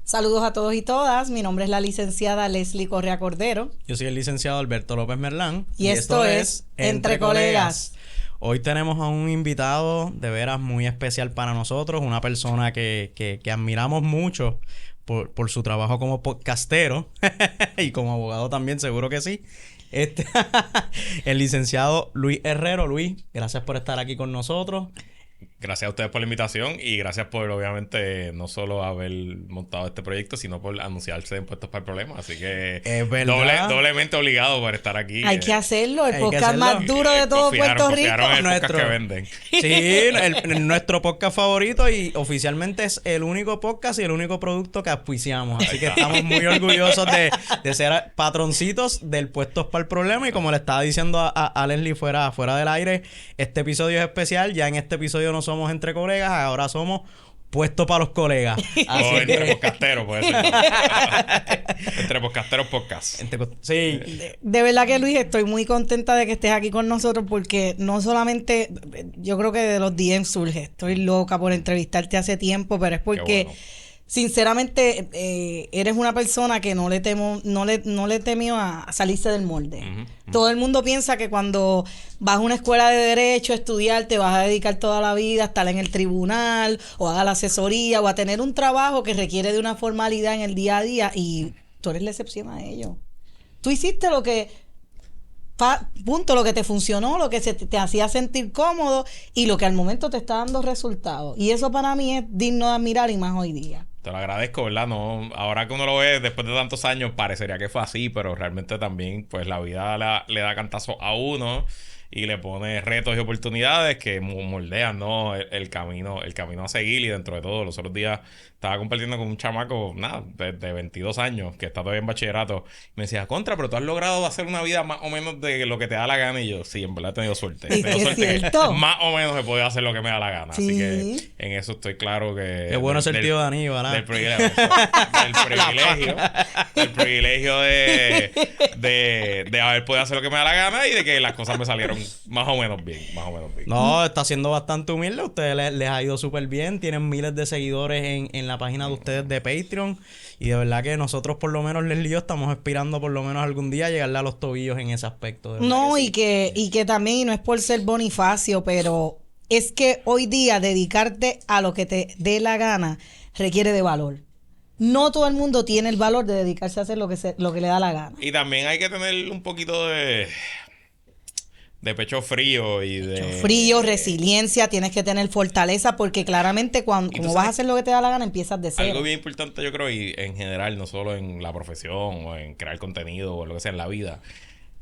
Saludos a todos y todas. Mi nombre es la licenciada Leslie Correa Cordero. Yo soy el licenciado Alberto López Merlán. Y esto es Entre Colegas. Hoy tenemos a un invitado de veras muy especial para nosotros, una persona que admiramos mucho por su trabajo como podcastero y como abogado también, seguro que sí. El licenciado Luis Herrero. Luis, gracias por estar aquí con nosotros. Gracias a ustedes por la invitación y gracias por, obviamente, no solo haber montado este proyecto, sino por anunciarse en Puestos para el Problema. Así que doblemente obligado por estar aquí. Hay que hacerlo, el podcast más duro de todo Puerto Rico. El podcast que venden. Sí, nuestro podcast favorito y oficialmente es el único podcast y el único producto que auspiciamos. Así que estamos muy orgullosos de ser patroncitos del Puestos para el Problema. Y como le estaba diciendo a Leslie fuera del aire, este episodio es especial. Ya en este episodio no somos Entre Colegas, ahora somos Puestos para los Colegas. O Entre Podcasteros, puede ser. Entre Podcasteros Podcast. Sí. De verdad que, Luis, estoy muy contenta de que estés aquí con nosotros porque no solamente, yo creo que de los DM surge. Estoy loca por entrevistarte hace tiempo, pero es porque sinceramente eres una persona que no le temió a salirse del molde. Todo el mundo piensa que cuando vas a una escuela de derecho a estudiar te vas a dedicar toda la vida a estar en el tribunal o a la asesoría o a tener un trabajo que requiere de una formalidad en el día a día, y tú eres la excepción a ello. Tú hiciste lo que lo que te funcionó, lo que te hacía sentir cómodo y lo que al momento te está dando resultados, y eso para mí es digno de admirar, y más hoy día. Te lo agradezco, ¿verdad? No, ahora que uno lo ve después de tantos años parecería que fue así, pero realmente también pues la vida le da cantazo a uno y le pone retos y oportunidades que moldean, ¿no? el camino a seguir. Y dentro de todo, los otros días estaba compartiendo con un chamaco, de 22 años, que está todavía en bachillerato. Me decía, pero tú has logrado hacer una vida más o menos de lo que te da la gana. Y yo, sí, en verdad he tenido suerte. He tenido suerte que más o menos he podido hacer lo que me da la gana. Sí. Así que en eso estoy claro que... Qué bueno ser tío de Aníbal, ¿verdad? Del privilegio de haber podido hacer lo que me da la gana y de que las cosas me salieron más o menos bien. No, está siendo bastante humilde. A ustedes les ha ido súper bien. Tienen miles de seguidores en la página de ustedes de Patreon. Y de verdad que nosotros, por lo menos, Leslie y yo, estamos aspirando por lo menos algún día a llegarle a los tobillos en ese aspecto. No, y que también, y no es por ser Bonifacio, pero es que hoy día dedicarte a lo que te dé la gana requiere de valor. No todo el mundo tiene el valor de dedicarse a hacer lo que le da la gana. Y también hay que tener un poquito de pecho frío y resiliencia, tienes que tener fortaleza, porque claramente como vas a hacer lo que te da la gana, empiezas de cero. Algo bien importante, yo creo, y en general, no solo en la profesión o en crear contenido o lo que sea en la vida,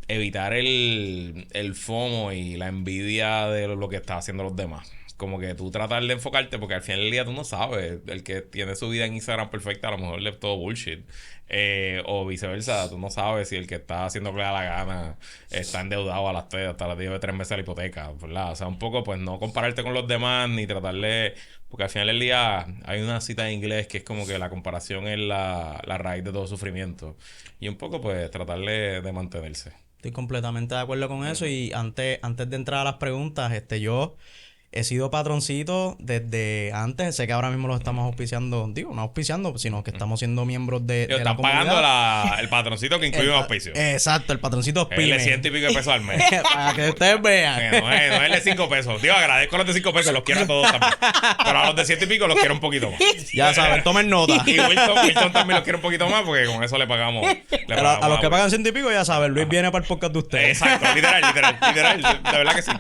evitar el FOMO y la envidia de lo que están haciendo los demás. Como que tú tratar de enfocarte, porque al final del día tú no sabes. El que tiene su vida en Instagram perfecta, a lo mejor es todo bullshit. O viceversa, tú no sabes si el que está haciendo lo que le da la gana está endeudado hasta las 10 de 3 meses de la hipoteca, ¿verdad? O sea, un poco, pues, no compararte con los demás ni tratarle... Porque al final del día hay una cita en inglés que es como que la comparación es la raíz de todo sufrimiento. Y un poco, pues, tratarle de mantenerse. Estoy completamente de acuerdo con eso. Y antes de entrar a las preguntas, yo he sido patroncito desde antes. Sé que ahora mismo los estamos auspiciando. No auspiciando, sino que estamos siendo miembros de la comunidad. Están pagando el patroncito que incluye un auspicio. Exacto, el patroncito PYME. El de 100 y pico de pesos al mes. Para que ustedes vean. No es el de 5 pesos. Digo, agradezco a los de 5 pesos. Los quiero a todos también. Pero a los de 100 y pico los quiero un poquito más. Ya saben, tomen nota. Y Wilton también los quiero un poquito más, porque con eso le pagamos. A los que pagan 100 y pico, ya saben, Luis viene para el podcast de ustedes. Exacto, literal. De verdad que sí.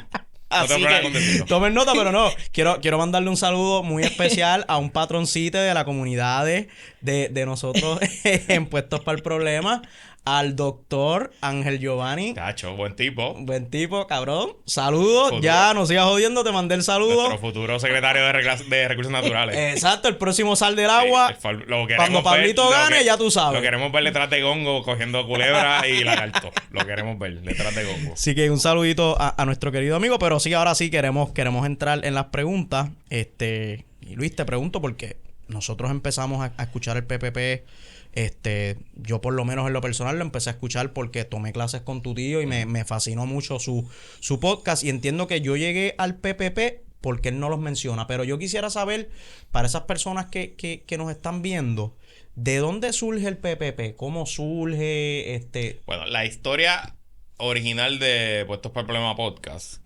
Así que tomen nota, pero no. Quiero mandarle un saludo muy especial a un patroncito de la comunidad de nosotros en Puestos para el Problema. Al doctor Ángel Giovanni. Cacho, buen tipo. Buen tipo, cabrón. Saludos. Futuro. Ya, no sigas jodiendo, te mandé el saludo. Nuestro futuro secretario de Recursos Naturales. Exacto, el próximo sal del agua. Cuando Pablito gane, ya tú sabes. Lo queremos ver detrás de Gongo cogiendo culebra y lagarto. Lo queremos ver detrás de Gongo. Así que un saludito a nuestro querido amigo. Pero sí, ahora sí queremos entrar en las preguntas. Y Luis, te pregunto porque nosotros empezamos a escuchar el PPP. Yo por lo menos en lo personal lo empecé a escuchar porque tomé clases con tu tío y me fascinó mucho su podcast, y entiendo que yo llegué al PPP porque él no los menciona. Pero yo quisiera saber, para esas personas que nos están viendo, ¿de dónde surge el PPP? ¿Cómo surge? Bueno, la historia original de Puestos para el Problema Podcast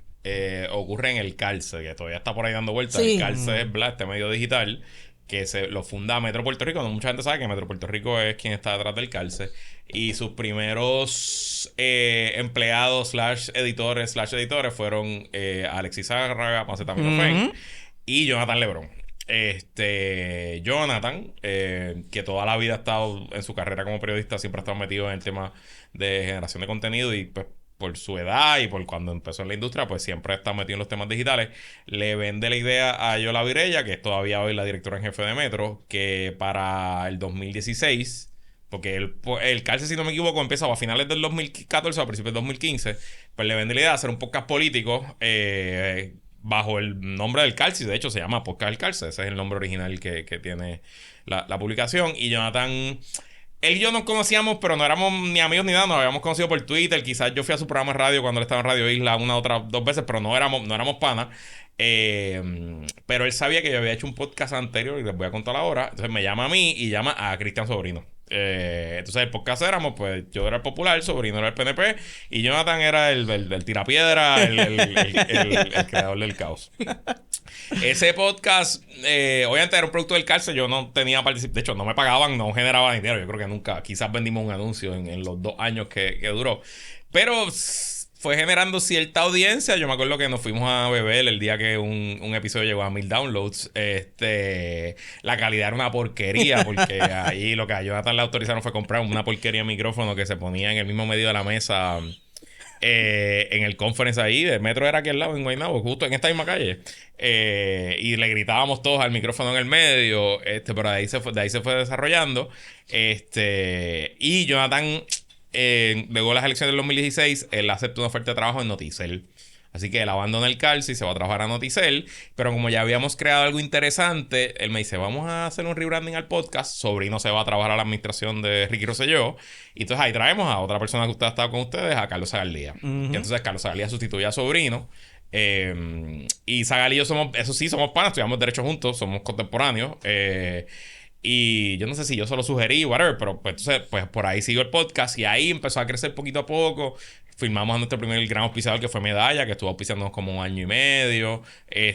ocurre en el Calce, que todavía está por ahí dando vueltas. Sí. El Calce es este medio digital que lo funda Metro Puerto Rico. No mucha gente sabe que Metro Puerto Rico es quien está detrás del Calce. Y sus primeros empleados / editores fueron Alexis Zárraga, Macetaminofén y Jonathan Lebrón. Jonathan, que toda la vida ha estado en su carrera como periodista, siempre ha estado metido en el tema de generación de contenido y pues por su edad y por cuando empezó en la industria, pues siempre está metido en los temas digitales. Le vende la idea a Yola Virella, que es todavía hoy la directora en jefe de Metro, que para el 2016, porque el Calce, si no me equivoco, empieza a finales del 2014 o a principios del 2015, pues le vende la idea de hacer un podcast político bajo el nombre del Calce. De hecho, se llama Podcast del Calce. Ese es el nombre original que tiene la publicación. Y Jonathan... Él y yo nos conocíamos, pero no éramos ni amigos ni nada. Nos habíamos conocido por Twitter. Quizás yo fui a su programa de radio cuando él estaba en Radio Isla dos veces, pero no éramos panas. Pero él sabía que yo había hecho un podcast anterior y les voy a contar ahora. Entonces me llama a mí y llama a Cristian Sobrino. Entonces el podcast éramos, pues yo era el popular, Sobrino era el PNP y Jonathan era el tirapiedra, el creador del caos. Ese podcast, obviamente era un producto del Calce. Yo no tenía participación, de hecho no me pagaban, no generaba dinero. Yo creo que nunca, quizás vendimos un anuncio en los 2 años que duró, pero fue generando cierta audiencia. Yo me acuerdo que nos fuimos a beber el día que un episodio llegó a 1000 downloads. La calidad era una porquería, porque ahí lo que a Jonathan le autorizaron fue comprar una porquería de micrófono que se ponía en el mismo medio de la mesa, en el conference ahí. El Metro era aquí al lado, en Guaynabo, justo en esta misma calle. Y le gritábamos todos al micrófono en el medio. Pero de ahí se fue desarrollando. Y Jonathan... luego de las elecciones del 2016, él aceptó una oferta de trabajo en Noticel. Así que él abandona el Calce y se va a trabajar a Noticel. Pero como ya habíamos creado algo interesante, él me dice, vamos a hacer un rebranding al podcast. Sobrino se va a trabajar a la administración de Ricky Rosselló. Y entonces ahí traemos a otra persona que usted ha estado con ustedes, a Carlos Zagaldía. Y entonces Carlos Zagaldía sustituye a Sobrino. Y Zagal y yo somos panas, estudiamos Derecho juntos, somos contemporáneos. Y yo no sé si yo se lo sugerí, whatever, pero pues entonces pues por ahí siguió el podcast y ahí empezó a crecer poquito a poco. Firmamos a nuestro primer gran auspiciador, que fue Medalla, que estuvo auspiciándonos como 1 año y medio.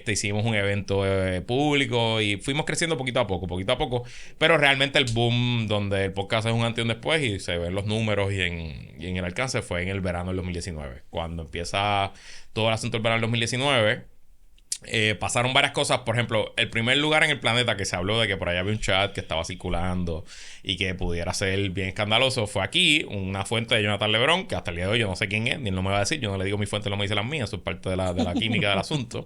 Hicimos un evento público y fuimos creciendo poquito a poco. Pero realmente el boom donde el podcast es un antes y un después y se ven los números y en el alcance fue en el verano del 2019. Cuando empieza todo el asunto del verano del 2019... pasaron varias cosas. Por ejemplo, el primer lugar en el planeta que se habló de que por allá había un chat que estaba circulando y que pudiera ser bien escandaloso fue aquí, una fuente de Jonathan Lebrón, que hasta el día de hoy yo no sé quién es, ni él no me va a decir. Yo no le digo mi fuente, no me dice las mías. Eso es parte de la química del asunto.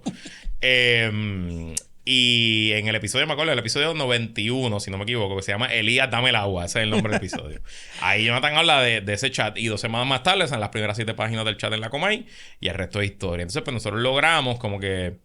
Y en el episodio, me acuerdo, el episodio 91, si no me equivoco, que se llama Elías, dame el agua. Ese es el nombre del episodio. Ahí Jonathan habla de ese chat. Y 2 semanas más tarde están las primeras 7 páginas del chat en la Comay y el resto de historia. Entonces, pues nosotros logramos como que...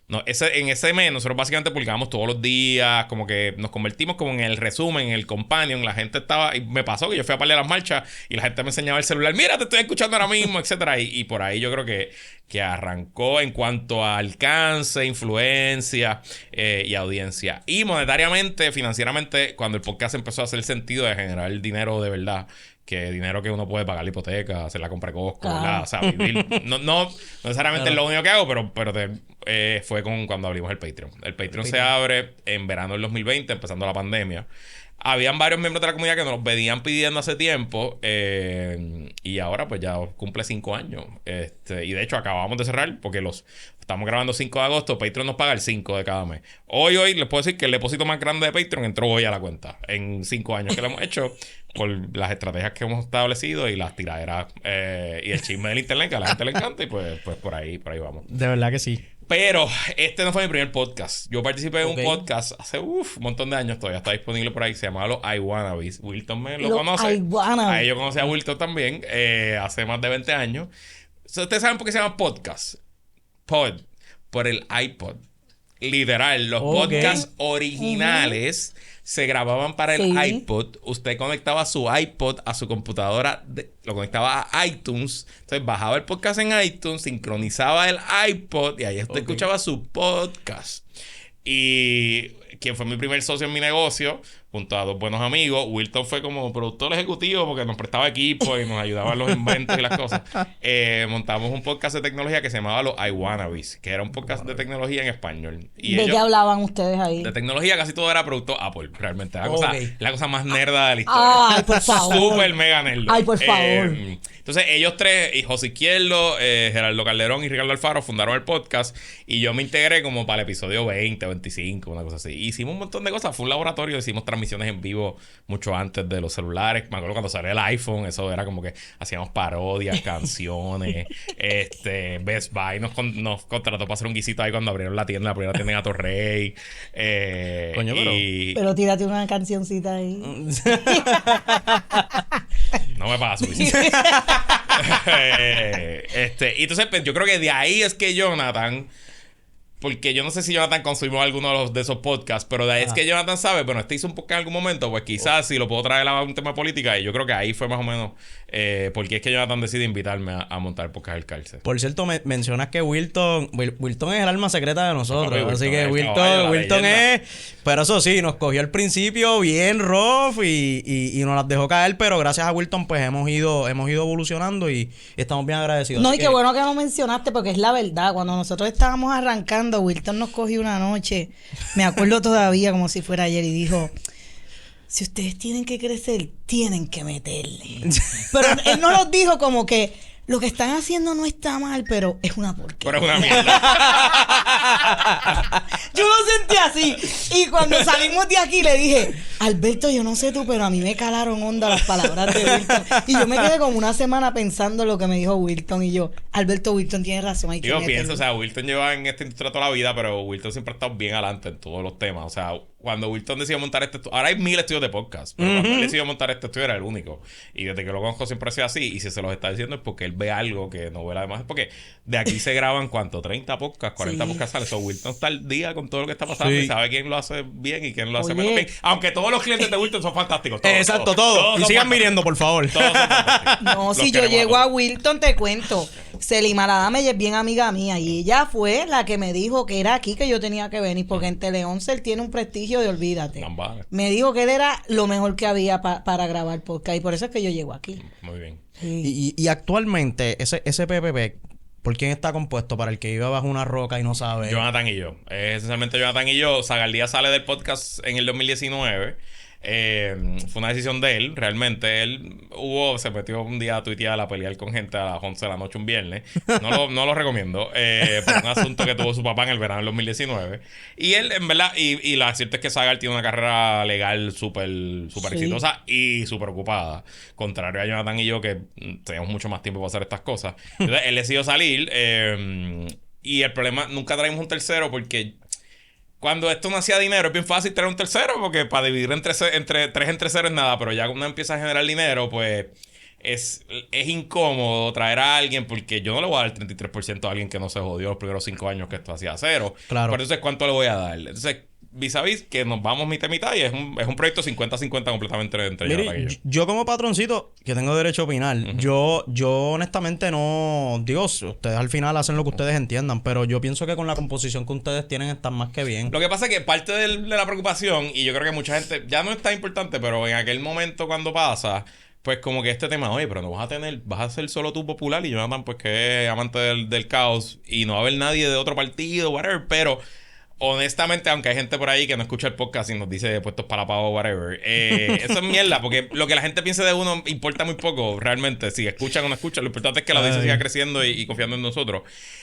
No, en ese mes nosotros básicamente publicábamos todos los días, como que nos convertimos como en el resumen, en el companion. La gente estaba, y me pasó que yo fui a par de las marchas y la gente me enseñaba el celular, mira, te estoy escuchando ahora mismo, etcétera. Y por ahí yo creo que arrancó en cuanto a alcance, influencia y audiencia. Y monetariamente, financieramente, cuando el podcast empezó a hacer sentido de generar dinero de verdad, que dinero que uno puede pagar la hipoteca, hacer la compra de Costco, ¿verdad? O sea, vivir. No necesariamente es lo único que hago, pero fue cuando abrimos el Patreon. El Patreon se abre en verano del 2020, empezando la pandemia. Habían varios miembros de la comunidad que nos venían pidiendo hace tiempo. Y ahora pues ya cumple 5 años. Y de hecho acabamos de cerrar porque estamos grabando 5 de agosto. Patreon nos paga el 5 de cada mes. Hoy les puedo decir que el depósito más grande de Patreon entró hoy a la cuenta. En 5 años que lo hemos hecho. Por las estrategias que hemos establecido y las tiraderas y el chisme del internet que a la gente le encanta. Y pues por ahí vamos. De verdad que sí. Pero este no fue mi primer podcast. Yo participé en un podcast hace un montón de años. Todavía está disponible por ahí. Se llamaba Los iWannabes. Wilton lo conoce. Ahí yo conocí a Wilton también. Hace más de 20 años. ¿Ustedes saben por qué se llama podcast? Por el iPod. Literal. Los podcasts originales se grababan para el iPod. Usted conectaba su iPod a su computadora, lo conectaba a iTunes. Entonces bajaba el podcast en iTunes, sincronizaba el iPod y ahí usted escuchaba su podcast. Y quien fue mi primer socio en mi negocio, junto a dos buenos amigos, Wilton fue como productor ejecutivo porque nos prestaba equipo y nos ayudaba en los inventos y las cosas. Montamos un podcast de tecnología que se llamaba Los iWannabes, que era un podcast de tecnología en español. Y ¿de qué hablaban ustedes ahí? De tecnología, casi todo era producto Apple, realmente. La cosa más nerda de la historia. Ay, por favor. Súper mega nerd. Ay, por favor. Entonces, ellos tres, y José Izquierdo, Gerardo Calderón y Ricardo Alfaro, fundaron el podcast. Y yo me integré como para el episodio 20, 25, una cosa así. Hicimos un montón de cosas. Fue un laboratorio. Hicimos transmisiones en vivo mucho antes de los celulares. Me acuerdo cuando salió el iPhone. Eso era como que hacíamos parodias, canciones. Best Buy nos contrató para hacer un guisito ahí cuando abrieron la primera tienda en Atorrey. Coño, pero tírate una cancioncita ahí. No me pasa suficiente. Y entonces pues, yo creo que de ahí es que Jonathan, porque yo no sé si Jonathan consumió alguno de esos podcasts, pero de ahí es que Jonathan sabe, bueno, hizo un podcast en algún momento, pues quizás si lo puedo traer a un tema de política, y yo creo que ahí fue más o menos porque es que Jonathan decide invitarme a montar el podcast del cárcel. Por cierto, mencionas que Wilton es el alma secreta de nosotros, No, así que Wilton es, pero eso sí, nos cogió al principio bien rough y nos las dejó caer, pero gracias a Wilton pues hemos ido evolucionando y estamos bien agradecidos. No, y qué bueno que lo mencionaste porque es la verdad, cuando nosotros estábamos arrancando, Wilton nos cogió una noche, me acuerdo todavía como si fuera ayer, y dijo: si ustedes tienen que crecer, tienen que meterle. Pero él no nos dijo como que lo que están haciendo no está mal, pero es una porquería. Pero es una mierda. Yo lo sentí así. Y cuando salimos de aquí le dije: Alberto, yo no sé tú, pero a mí me calaron onda las palabras de Wilton. Y yo me quedé como una semana pensando lo que me dijo Wilton. Y yo, Alberto, Wilton tiene razón. Hay que Yo meterle. pienso, o sea, Wilton lleva en esta industria toda la vida, pero Wilton siempre ha estado bien adelante en todos los temas. O sea, cuando Wilton decidió montar este estudio, ahora hay 1000 estudios de podcast, pero cuando él decidió montar este estudio era el único. Y desde que lo conozco siempre ha sido así. Y si se los está diciendo es porque él ve algo que no ve la demás. Porque de aquí se graban, ¿cuánto? 30 podcasts, 40 podcasts salen. So, Wilton está al día con todo lo que está pasando y sabe quién lo hace bien y quién lo hace menos bien. Aunque todos los clientes de Wilton son fantásticos. Exacto, todos. Y sigan viniendo, por favor. Todos son fantásticos. No, si yo llego a Wilton, te cuento. Selima Ladame es bien amiga mía y ella fue la que me dijo que era aquí que yo tenía que venir porque en Tele 11 él tiene un prestigio de olvídate. Vale. Me dijo que él era lo mejor que había para grabar podcast y por eso es que yo llego aquí. Muy bien. Sí. Y actualmente ese PPP, ¿por quién está compuesto? Para el que vive bajo una roca y no sabe. Jonathan y yo. Esencialmente Jonathan y yo. Zagaldía sale del podcast en el 2019. Fue una decisión de él, realmente. Él se metió un día a tuitear a pelear con gente a las 11 de la noche un viernes. No lo recomiendo. Por un asunto que tuvo su papá en el verano del 2019. Y él, en verdad, y la cierta es que Zagal tiene una carrera legal súper exitosa y súper ocupada. Contrario a Jonathan y yo, que tenemos mucho más tiempo para hacer estas cosas. Entonces, él decidió salir. Y el problema, nunca traímos un tercero porque cuando esto no hacía dinero es bien fácil traer un tercero porque para dividir entre 3 entre 0 es nada, pero ya cuando empieza a generar dinero pues es incómodo traer a alguien porque yo no le voy a dar el 33% a alguien que no se jodió los primeros 5 años que esto hacía cero. Claro. Pero entonces ¿cuánto le voy a dar? Entonces vis a vis que nos vamos mitad y mitad y es un proyecto 50-50 completamente entre Jonathan y yo. Yo como patroncito, que tengo derecho a opinar, yo honestamente no... Digo, ustedes al final hacen lo que ustedes entiendan, pero yo pienso que con la composición que ustedes tienen están más que bien. Lo que pasa es que parte de la preocupación, y yo creo que mucha gente, ya no es tan importante, pero en aquel momento cuando pasa, pues como que este tema, oye, pero no vas a ser solo tú popular y Jonathan pues que es amante del caos y no va a haber nadie de otro partido, whatever, pero honestamente, aunque hay gente por ahí que no escucha el podcast y nos dice puestos para pavo, whatever, eso es mierda, porque lo que la gente piense de uno importa muy poco, realmente. Si escuchan o no escuchan, lo importante es que la audiencia siga creciendo y confiando en nosotros.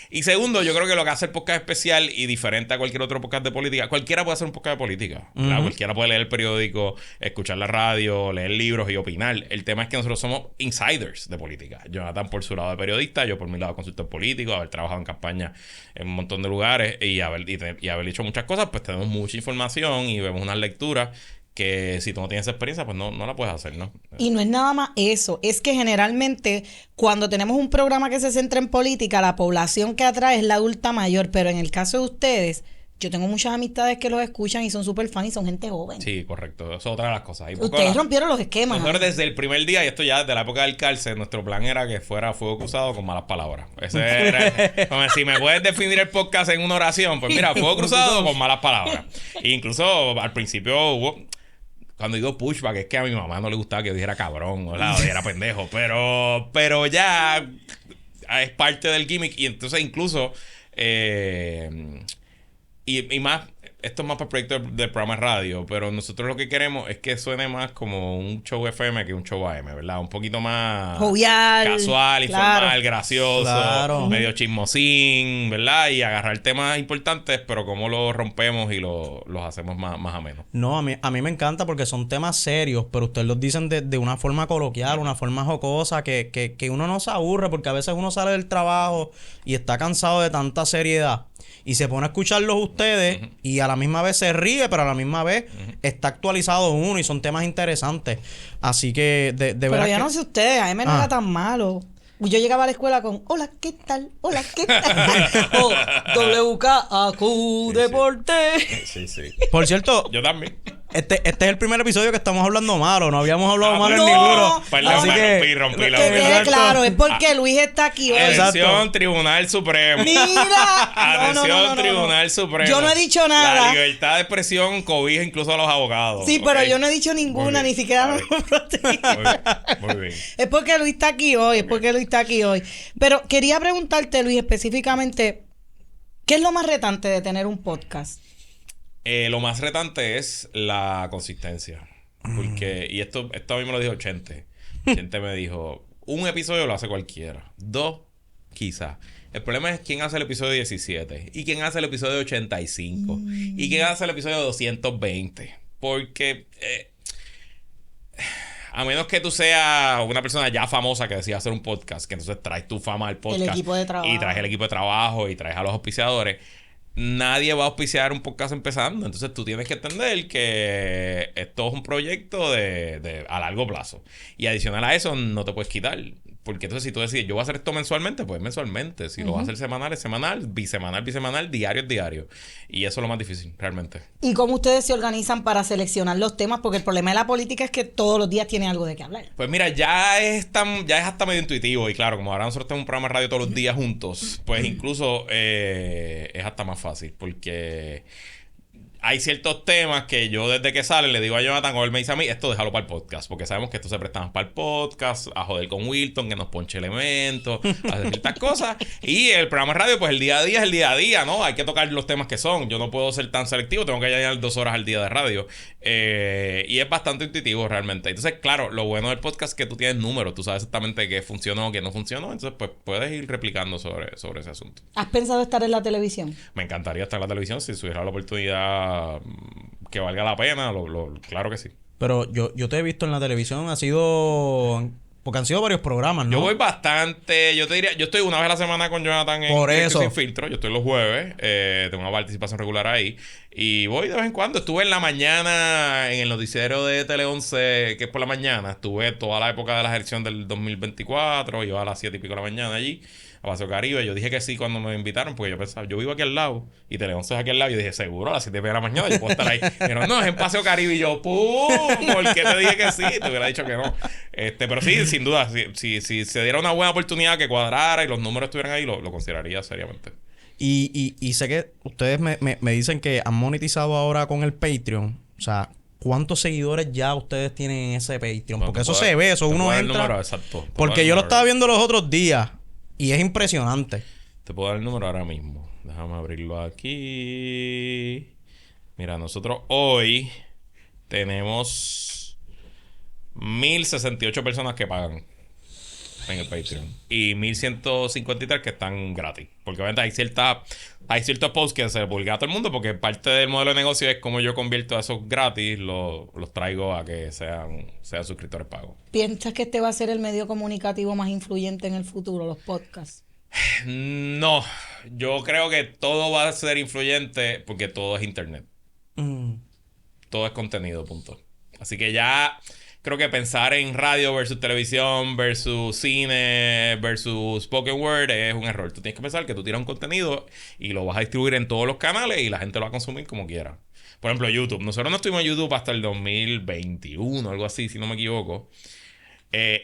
Y segundo, yo creo que lo que hace el podcast especial y diferente a cualquier otro podcast de política, cualquiera puede hacer un podcast de política. Cualquiera puede leer el periódico, escuchar la radio, leer libros y opinar. El tema es que nosotros somos insiders de política. Jonathan por su lado de periodista, yo por mi lado consultor político, haber trabajado en campaña en un montón de lugares y haber hecho muchas cosas, pues tenemos mucha información y vemos unas lecturas que si tú no tienes experiencia, pues no la puedes hacer, ¿no? Y no es nada más eso, es que generalmente cuando tenemos un programa que se centra en política, la población que atrae es la adulta mayor, pero en el caso de ustedes, yo tengo muchas amistades que los escuchan y son súper fan y son gente joven. Sí, correcto. Eso es otra de las cosas. Ustedes rompieron los esquemas. Nosotros desde el primer día, y esto ya desde la época del cárcel, nuestro plan era que fuera fuego cruzado con malas palabras. Ese era, como si me puedes definir el podcast en una oración, pues mira, fuego cruzado con malas palabras. E incluso al principio hubo... Cuando digo pushback, es que a mi mamá no le gustaba que yo dijera cabrón, o dijera pendejo. Pero ya es parte del gimmick. Y entonces incluso... y más... Esto es más para el proyecto del programa de radio, pero nosotros lo que queremos es que suene más como un show FM que un show AM, ¿verdad? Un poquito más jovial, casual, informal, gracioso, claro, medio chismosín, ¿verdad? Y agarrar temas importantes, pero cómo los rompemos y los hacemos más amenos. No, a mí me encanta porque son temas serios, pero ustedes los dicen de una forma coloquial, una forma jocosa, que uno no se aburre porque a veces uno sale del trabajo y está cansado de tanta seriedad. Y se pone a escucharlos ustedes y a la misma vez se ríe, pero a la misma vez está actualizado uno y son temas interesantes. Así que de verdad. Pero yo no sé ustedes, a mí no era tan malo. Yo llegaba a la escuela con hola, ¿qué tal? Hola, ¿qué tal? O WKAQ Deporte. Sí. Por cierto, Yo también. este es el primer episodio que estamos hablando malo. No habíamos hablado malo en no. ninguno. Perdón, Así que rompí Que la quede Exacto. claro, es porque Luis está aquí hoy. Atención, Tribunal Supremo. Mira. Atención, No. Tribunal Supremo. Yo no he dicho nada. La libertad de expresión cobija incluso a los abogados. Sí, pero ¿ok? yo no he dicho ninguna, ni siquiera Muy me protegí. Muy bien. Es porque Luis está aquí hoy, Pero quería preguntarte, Luis, específicamente, ¿qué es lo más retante de tener un podcast? Lo más retante es la consistencia. Porque, y esto a mí me lo dijo Chente. Chente me dijo, un episodio lo hace cualquiera. 2, quizás. El problema es quién hace el episodio 17. Y quién hace el episodio 85. Y quién hace el episodio 220. Porque... a menos que tú seas una persona ya famosa que decida hacer un podcast, que entonces traes tu fama al podcast. El equipo de trabajo. Y traes el equipo de trabajo y traes a los auspiciadores. Nadie va a auspiciar un podcast empezando. Entonces tú tienes que entender que esto es un proyecto de a largo plazo. Y adicional a eso, no te puedes quitar. Porque entonces si tú decides, yo voy a hacer esto mensualmente, pues mensualmente. Si lo vas a hacer semanal, es semanal. Bisemanal, diario es diario. Y eso es lo más difícil, realmente. ¿Y cómo ustedes se organizan para seleccionar los temas? Porque el problema de la política es que todos los días tiene algo de qué hablar. Pues mira, ya es hasta medio intuitivo. Y claro, como ahora nosotros tenemos un programa de radio todos los días juntos, pues incluso es hasta más fácil. Porque hay ciertos temas que yo desde que sale le digo a Jonathan, o él me dice a mí, esto déjalo para el podcast. Porque sabemos que esto se presta más para el podcast, a joder con Wilton, que nos ponche elementos, a hacer ciertas cosas. Y el programa de radio, pues el día a día es el día a día, ¿no? Hay que tocar los temas que son. Yo no puedo ser tan selectivo, tengo que llenar 2 horas al día de radio. Y es bastante intuitivo realmente. Entonces, claro, lo bueno del podcast es que tú tienes números, tú sabes exactamente qué funcionó, qué no funcionó. Entonces, pues puedes ir replicando sobre ese asunto. ¿Has pensado estar en la televisión? Me encantaría estar en la televisión si tuviera la oportunidad que valga la pena, claro que sí. Pero yo te he visto en la televisión, ha sido... Porque han sido varios programas, ¿no? Yo voy bastante, yo te diría, yo estoy una vez a la semana con Jonathan Por en eso. Sin Filtro, yo estoy los jueves, tengo una participación regular ahí y voy de vez en cuando. Estuve en la mañana en el noticiero de Tele 11, que es por la mañana, estuve toda la época de la elección del 2024, iba a las 7 y pico de la mañana allí, a Paseo Caribe. Yo dije que sí cuando me invitaron, porque yo pensaba, yo vivo aquí al lado y Tele 11 es aquí al lado. Yo dije, seguro, a las 7 de la mañana yo puedo estar ahí. Pero no, es en Paseo Caribe. Y yo, ¡pum! ¿Por qué te dije que sí? Te hubiera dicho que no. Pero sí, sin duda, si se diera una buena oportunidad que cuadrara y los números estuvieran ahí, lo consideraría seriamente. Y sé que ustedes me dicen que han monetizado ahora con el Patreon. O sea, ¿cuántos seguidores ya ustedes tienen en ese Patreon? Porque eso se ve, eso uno entra. Número, exacto. Porque yo lo estaba viendo los otros días y es impresionante. Te puedo dar el número ahora mismo. Déjame abrirlo aquí. Mira, nosotros hoy tenemos 1,068 personas que pagan en el Patreon y 1,153 que están gratis. Porque obviamente hay ciertos posts que se publican a todo el mundo, porque parte del modelo de negocio es como yo convierto a esos gratis, los traigo a que sean suscriptores pagos. ¿Piensas que este va a ser el medio comunicativo más influyente en el futuro, los podcasts? No, yo creo que todo va a ser influyente porque todo es internet. Todo es contenido, punto. Así que ya creo que pensar en radio versus televisión versus cine versus spoken word es un error. Tú tienes que pensar que tú tiras un contenido y lo vas a distribuir en todos los canales y la gente lo va a consumir como quiera. Por ejemplo, YouTube. Nosotros no estuvimos en YouTube hasta el 2021, algo así, si no me equivoco.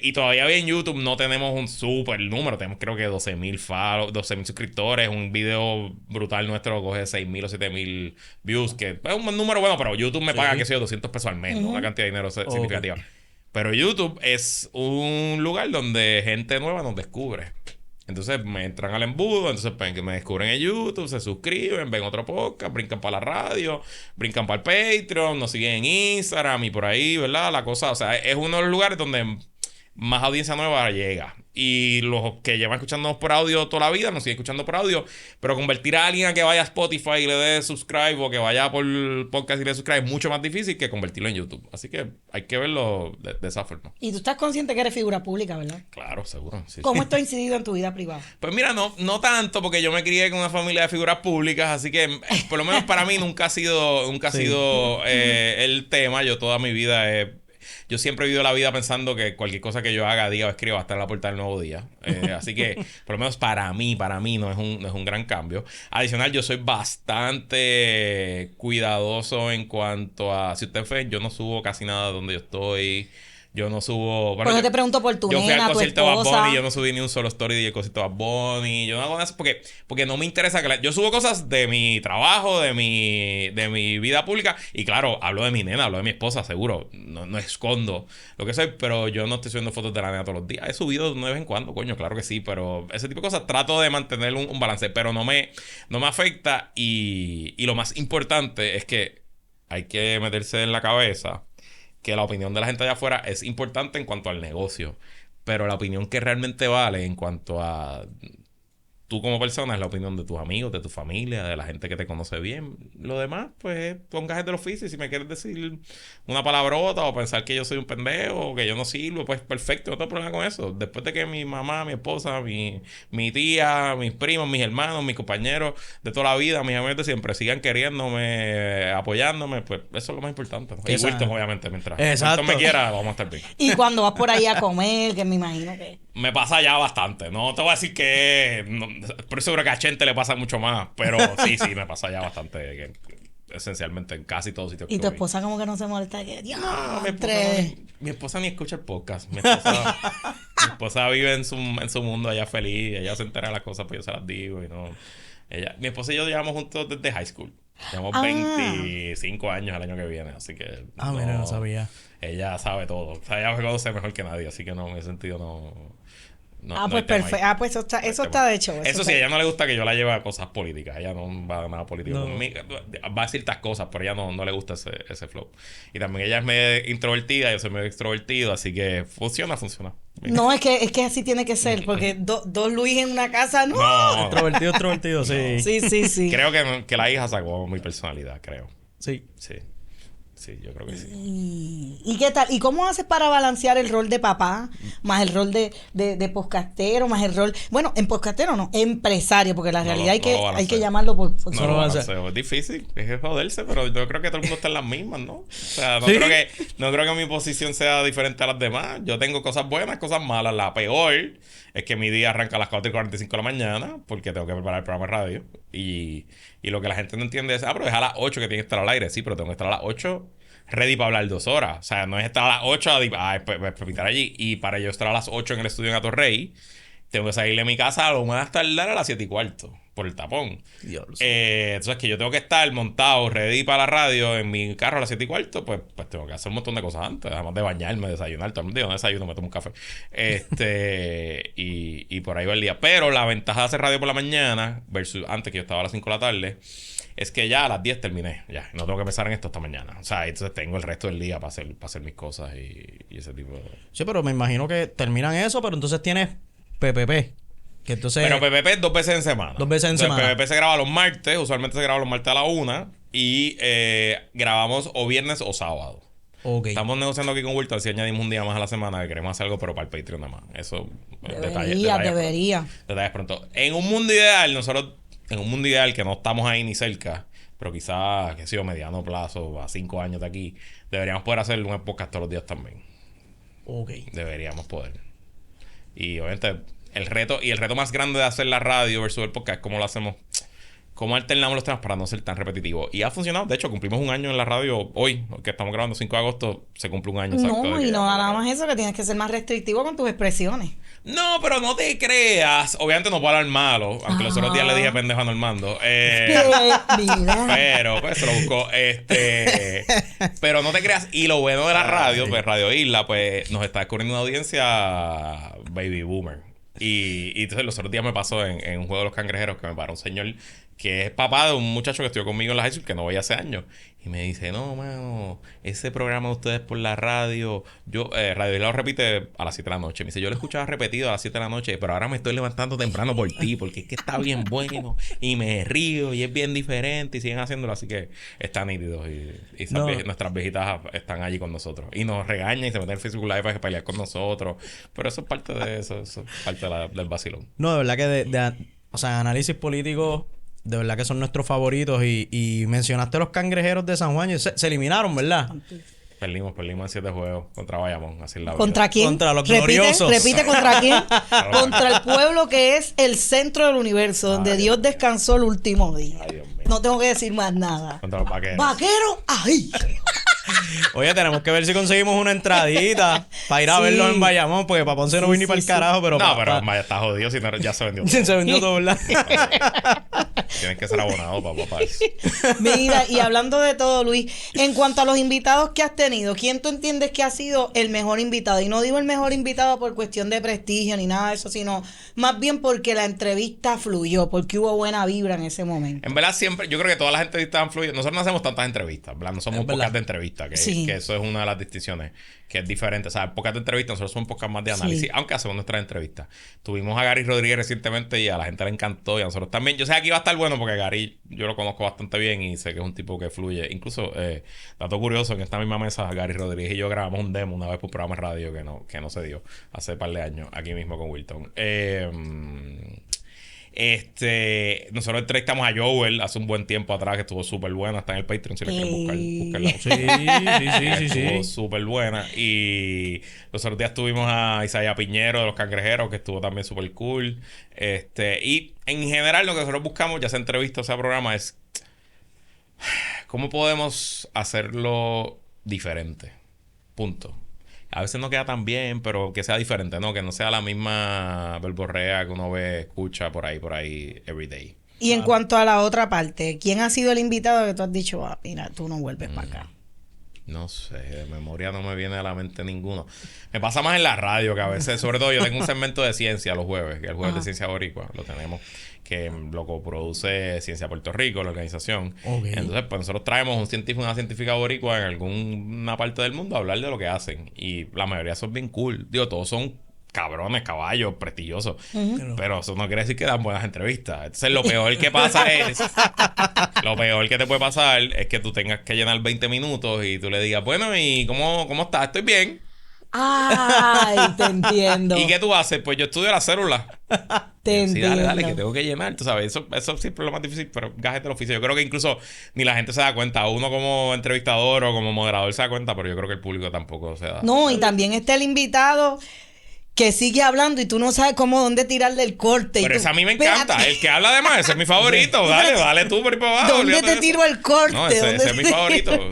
Y todavía en YouTube no tenemos un super número. Tenemos creo que 12,000 suscriptores. Un video brutal nuestro coge 6,000 o 7,000 views. Que es un número bueno, pero YouTube me paga, qué sé yo, $200 al mes. ¿No? Una cantidad de dinero significativa. Pero YouTube es un lugar donde gente nueva nos descubre. Entonces me entran al embudo, entonces me descubren en YouTube, se suscriben, ven otro podcast, brincan para la radio, brincan para el Patreon, nos siguen en Instagram y por ahí, ¿verdad? La cosa, o sea, es uno de los lugares donde más audiencia nueva llega. Y los que llevan escuchándonos por audio toda la vida nos siguen escuchando por audio. Pero convertir a alguien a que vaya a Spotify y le dé subscribe, o que vaya por podcast y le subscribe, es mucho más difícil que convertirlo en YouTube. Así que hay que verlo de esa forma. Y tú estás consciente que eres figura pública, ¿verdad? Claro, seguro. Sí, ¿Cómo sí. esto ha incidido en tu vida privada? Pues mira, no tanto, porque yo me crié con una familia de figuras públicas, así que por lo menos para mí nunca ha sido el tema. Yo toda mi vida yo siempre he vivido la vida pensando que cualquier cosa que yo haga, diga o escriba va a estar en la portada del Nuevo Día. Así que, por lo menos para mí no es un gran cambio. Adicional, yo soy bastante cuidadoso en cuanto a... Si usted fue, yo no subo casi nada de donde yo estoy. Yo no subo... Bueno, Pues yo te pregunto por tu yo fui nena, al tu concierto de Bad esposa. Bunny, yo no subí ni un solo story de concierto de Bad Bunny. Yo no hago eso porque no me interesa que yo subo cosas de mi trabajo, de mi vida pública. Y claro, hablo de mi nena, hablo de mi esposa, seguro. No escondo lo que soy, pero yo no estoy subiendo fotos de la nena todos los días. He subido de vez en cuando, coño, claro que sí. Pero ese tipo de cosas trato de mantener un balance. Pero no me afecta. Y lo más importante es que hay que meterse en la cabeza que la opinión de la gente allá afuera es importante en cuanto al negocio, pero la opinión que realmente vale en cuanto a tú como persona es la opinión de tus amigos, de tu familia, de la gente que te conoce bien. Lo demás, pues, son gajes del oficio. Si me quieres decir una palabrota o pensar que yo soy un pendejo o que yo no sirvo, pues perfecto, no tengo problema con eso. Después de que mi mamá, mi esposa, mi tía, mis primos, mis hermanos, mis compañeros de toda la vida, mis amigos de siempre sigan queriéndome, apoyándome, pues eso es lo más importante, ¿no? Y Wilton, obviamente, mientras Wilton me quiera, vamos a estar bien. Y cuando vas por ahí a comer, que me imagino que... Me pasa ya bastante. No te voy a decir que... por eso creo que a Chente le pasa mucho más. Pero sí, me pasa ya bastante. Esencialmente en casi todos sitios. Y tu esposa como que no se molesta. Que, Dios, no, mi esposa ni escucha el podcast. Mi esposa vive en su mundo allá feliz. Ella se entera de las cosas, pues yo se las digo. Y no... mi esposa y yo llevamos juntos desde high school. Llevamos 25 años el año que viene. Así que... mira, no sabía. Ella sabe todo. O sea, ella me conoce mejor que nadie. Así que no, en ese sentido no... pues perfecto. Pues eso está de hecho. Eso sí, a ella no le gusta que yo la lleve a cosas políticas. Ella no va a nada político conmigo. Va a decir estas cosas, pero ella no le gusta ese flow. Y también ella es medio introvertida, yo soy medio extrovertido, así que funciona. No, es que así tiene que ser, porque dos Luis en una casa, no. Extrovertido, sí. Sí. Creo que la hija sacó mi personalidad, creo. Sí. Sí, yo creo que sí. ¿Y qué tal? ¿Y cómo haces para balancear el rol de papá, más el rol de podcastero, más el rol... Bueno, en podcastero no, empresario, porque la realidad hay que llamarlo por su balanceo. Es difícil, es joderse, pero yo creo que todo el mundo está en las mismas, ¿no? O sea, no creo que mi posición sea diferente a las demás. Yo tengo cosas buenas, cosas malas. La peor es que mi día arranca a las 4:45 de la mañana, porque tengo que preparar el programa de radio. Y lo que la gente no entiende es, pero es a las 8 que tiene que estar al aire. Sí, pero tengo que estar a las 8 ready para hablar 2 horas. O sea, no es estar a las 8 pues pintar allí. Y para yo estar a las 8 en el estudio en Atorrey, tengo que salir de mi casa a lo más tardar a las 7:15 por el tapón. Entonces que yo tengo que estar montado, ready para la radio en mi carro a las 7:15, pues tengo que hacer un montón de cosas antes, además de bañarme, desayunar. Todo el día no desayuno, me tomo un café. Y por ahí va el día. Pero la ventaja de hacer radio por la mañana, versus antes que yo estaba a las 5 de la tarde, es que ya a las 10 terminé. Ya, no tengo que pensar en esto hasta mañana. O sea, entonces tengo el resto del día para hacer mis cosas y ese tipo de... Sí, pero me imagino que terminan eso, pero entonces tienes PPP. Que entonces... Pero PPP es 2 veces en semana. 2 veces en semana. PPP se graba los martes. Usualmente se graba los martes a la 1. Y grabamos o viernes o sábado. Okay. Estamos negociando aquí con Wilton si añadimos un día más a la semana, que queremos hacer algo, pero para el Patreon nada más. Eso, debería. Detalles pronto. En un mundo ideal, nosotros, en un mundo ideal que no estamos ahí ni cerca, pero quizás, que sea mediano plazo, a 5 años de aquí, deberíamos poder hacer un podcast todos los días también. Ok. Deberíamos poder. Y obviamente el reto más grande de hacer la radio versus el podcast es cómo lo hacemos, cómo alternamos los temas para no ser tan repetitivos. Y ha funcionado. De hecho, cumplimos un año en la radio hoy, que estamos grabando 5 de agosto, se cumple un año exacto. No, y no nada más eso, que tienes que ser más restrictivo con tus expresiones. No, pero no te creas. Obviamente no puedo hablar malo, aunque los otros días le dije pendejo a Normando. Mira. Pero, pues, se lo buscó. Pero no te creas. Y lo bueno de la radio, pues Radio Isla, pues, nos está descubriendo una audiencia baby boomer. Y entonces los otros días me pasó en un juego de los cangrejeros que me paró un señor que es papá de un muchacho que estuvo conmigo en la high school que no veía hace años. Y me dice, no, mano, ese programa de ustedes por la radio, Radio Isla lo repite a las 7 de la noche. Me dice, yo lo escuchaba repetido a las 7 de la noche, pero ahora me estoy levantando temprano por ti, porque es que está bien bueno y me río y es bien diferente y siguen haciéndolo, así que están nítidos y nuestras viejitas están allí con nosotros. Y nos regañan y se meten en Facebook Live para pelear con nosotros. Pero eso es parte de eso es parte del vacilón. No, de verdad que o sea, análisis político, de verdad que son nuestros favoritos. Y mencionaste los cangrejeros de San Juan. Y se eliminaron, ¿verdad? Perdimos en 7 juegos contra Bayamón. Así es la ¿Contra vida. quién? Contra los gloriosos. Repite ¿contra quién? Contra el pueblo que es el centro del universo, donde Dios descansó el último día. Ay, Dios mío. No tengo que decir más nada. Contra los vaqueros. ¡Vaquero! ¡Ay! Oye, tenemos que ver si conseguimos una entradita para ir a verlos en Bayamón, porque para Ponce no vine para el carajo, pero... No, pero vaya, está jodido si no, ya se vendió todo. Se vendió todo, ¿verdad? Tienes que ser abonado para eso. Mira, y hablando de todo, Luis, en cuanto a los invitados que has tenido, ¿quién tú entiendes que ha sido el mejor invitado? Y no digo el mejor invitado por cuestión de prestigio ni nada de eso, sino más bien porque la entrevista fluyó, porque hubo buena vibra en ese momento. En verdad, siempre, yo creo que todas las entrevistas han fluido. Nosotros no hacemos tantas entrevistas, ¿verdad? No somos un podcast de entrevistas, que eso es una de las distinciones, que es diferente. O sea, podcast de entrevistas, nosotros somos un podcast más de análisis, aunque hacemos nuestras entrevistas. Tuvimos a Gary Rodríguez recientemente y a la gente le encantó, y a nosotros también. Yo sé que aquí va a estar bueno porque Gary yo lo conozco bastante bien y sé que es un tipo que fluye. Incluso, dato curioso, en esta misma mesa, Gary Rodríguez y yo grabamos un demo una vez por programa de radio que no se dio hace un par de años, aquí mismo con Wilton. Nosotros entrevistamos a Joel hace un buen tiempo atrás, que estuvo súper buena, está en el Patreon si le quieren buscar. Sí. Estuvo súper buena. Y los otros días tuvimos a Isaiah Piñero de los Cangrejeros, que estuvo también súper cool. Y en general lo que nosotros buscamos, ya sea entrevista o sea programa, es cómo podemos hacerlo diferente. Punto. A veces no queda tan bien, pero que sea diferente, ¿no? Que no sea la misma verborrea que uno ve, escucha por ahí, every day. Y en cuanto a la otra parte, ¿quién ha sido el invitado que tú has dicho, mira, tú no vuelves para acá? No sé, de memoria no me viene a la mente ninguno. Me pasa más en la radio, que a veces, sobre todo yo tengo un segmento de ciencia los jueves, que es el jueves de Ciencia Boricua, lo tenemos, que lo coproduce Ciencia Puerto Rico, la organización. Okay. Entonces, pues nosotros traemos un científico, una científica boricua en alguna parte del mundo a hablar de lo que hacen. Y la mayoría son bien cool. Digo, todos son cabrones, caballos, prestigiosos. Pero eso no quiere decir que dan buenas entrevistas. Entonces, lo peor que pasa es... Lo peor que te puede pasar es que tú tengas que llenar 20 minutos y tú le digas, bueno, ¿y cómo estás? Estoy bien. Ay, te entiendo. ¿Y qué tú haces? Pues yo estudio la célula. Te sí, entiendo. dale, que tengo que llenar. Tú sabes, eso siempre es lo más difícil, pero gajes del oficio. Yo creo que incluso ni la gente se da cuenta. Uno como entrevistador o como moderador se da cuenta, pero yo creo que el público tampoco se da. No, y también está el invitado que sigue hablando y tú no sabes dónde tirarle el corte. Pero esa a mí me encanta. El que habla de más, ese es mi favorito. Dale tú por ahí para abajo. ¿Dónde te tiro el corte? No, ese es mi favorito.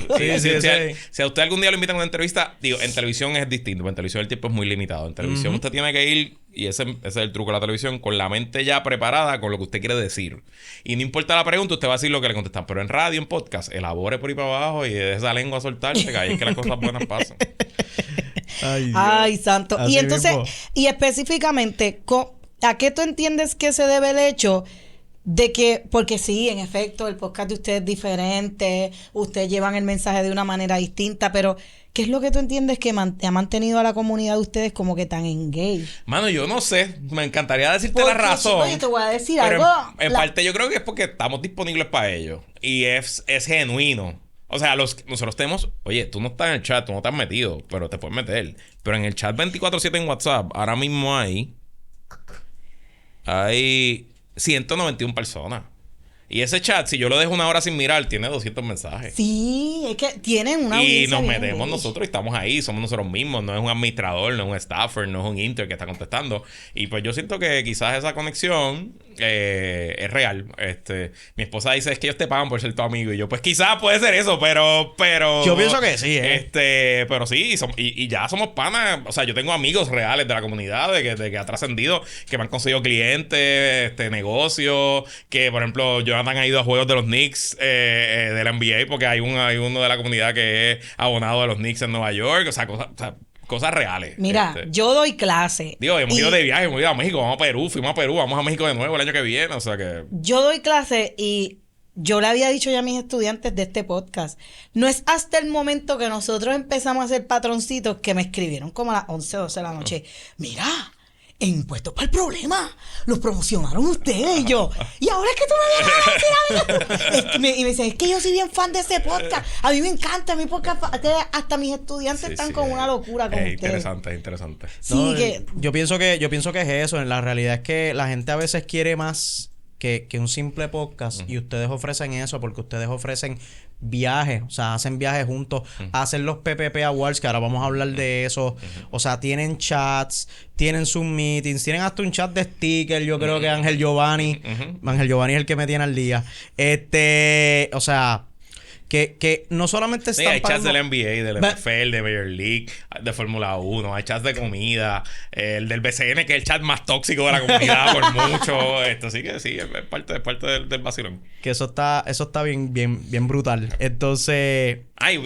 Si a usted algún día lo invitan a una entrevista, digo, en televisión es distinto. En televisión el tiempo es muy limitado. En televisión usted tiene que ir, y ese es el truco de la televisión, con la mente ya preparada con lo que usted quiere decir. Y no importa la pregunta, usted va a decir lo que le contestan. Pero en radio, en podcast, elabore por ahí para abajo y de esa lengua soltarse, que ahí es que las cosas buenas pasan. Ay, santo. Así Y entonces, mismo. y específicamente, ¿a qué tú entiendes que se debe el hecho de que, porque sí, en efecto, el podcast de ustedes es diferente, ustedes llevan el mensaje de una manera distinta, pero ¿qué es lo que tú entiendes que ha mantenido a la comunidad de ustedes como que tan engaged? Mano, yo no sé. Me encantaría decirte la razón. Yo te voy a decir pero algo. En parte yo creo que es porque estamos disponibles para ellos. Y es genuino. O sea, nosotros tenemos... Oye, tú no estás en el chat, tú no te has metido, pero te puedes meter. Pero en el chat 24/7 en WhatsApp, ahora mismo hay 191 personas. Y ese chat, si yo lo dejo una hora sin mirar, tiene 200 mensajes. Sí, es que tienen una Y audiencia nos bien metemos engaged. nosotros y estamos ahí, somos nosotros mismos, no es un administrador, no es un staffer, no es un intern que está contestando. Y pues yo siento que quizás esa conexión es real. Mi esposa dice, es que ellos te pagan por ser tu amigo. Y yo, pues quizás puede ser eso, pero Yo pienso que sí, pero sí, y ya somos panas. O sea, yo tengo amigos reales de la comunidad, de que ha trascendido, que me han conseguido clientes, negocios, que por ejemplo, Jonathan ha ido a juegos de los Knicks de la NBA, porque hay uno de la comunidad que es abonado de los Knicks en Nueva York. O sea, cosas reales. Mira, yo doy clase. Digo, hemos ido de viaje, hemos ido a México, vamos a Perú, fuimos a Perú, vamos a México de nuevo el año que viene, o sea que... Yo doy clase y yo le había dicho ya a mis estudiantes de este podcast, no es hasta el momento que nosotros empezamos a hacer patroncitos que me escribieron como a las 11 o 12 de la noche. Mira, en Puestos para el Problema los promocionaron ustedes. Y yo, y ahora es que tú me vienes a decir a mí. Y me dicen, es que yo soy bien fan de ese podcast. A mí me encanta mi podcast. Hasta mis estudiantes están con una locura con ustedes. Interesante. Sí, No, que... yo pienso que es eso. En la realidad es que la gente a veces quiere más que un simple podcast. Y ustedes ofrecen eso porque ustedes ofrecen viajes. O sea, hacen viajes juntos. Hacen los PPP Awards, que ahora vamos a hablar de eso. O sea, tienen chats, tienen sus meetings, tienen hasta un chat de sticker. Yo creo que Ángel Giovanni es el que me tiene al día. O sea... Que no solamente Sí, están hay chats pagando... del NBA, del NFL, de Major League, de Fórmula 1, hay chats de comida, el del BCN, que es el chat más tóxico de la comunidad por mucho. Sí, es parte del vacilón. Que eso está bien brutal. Entonces... Hay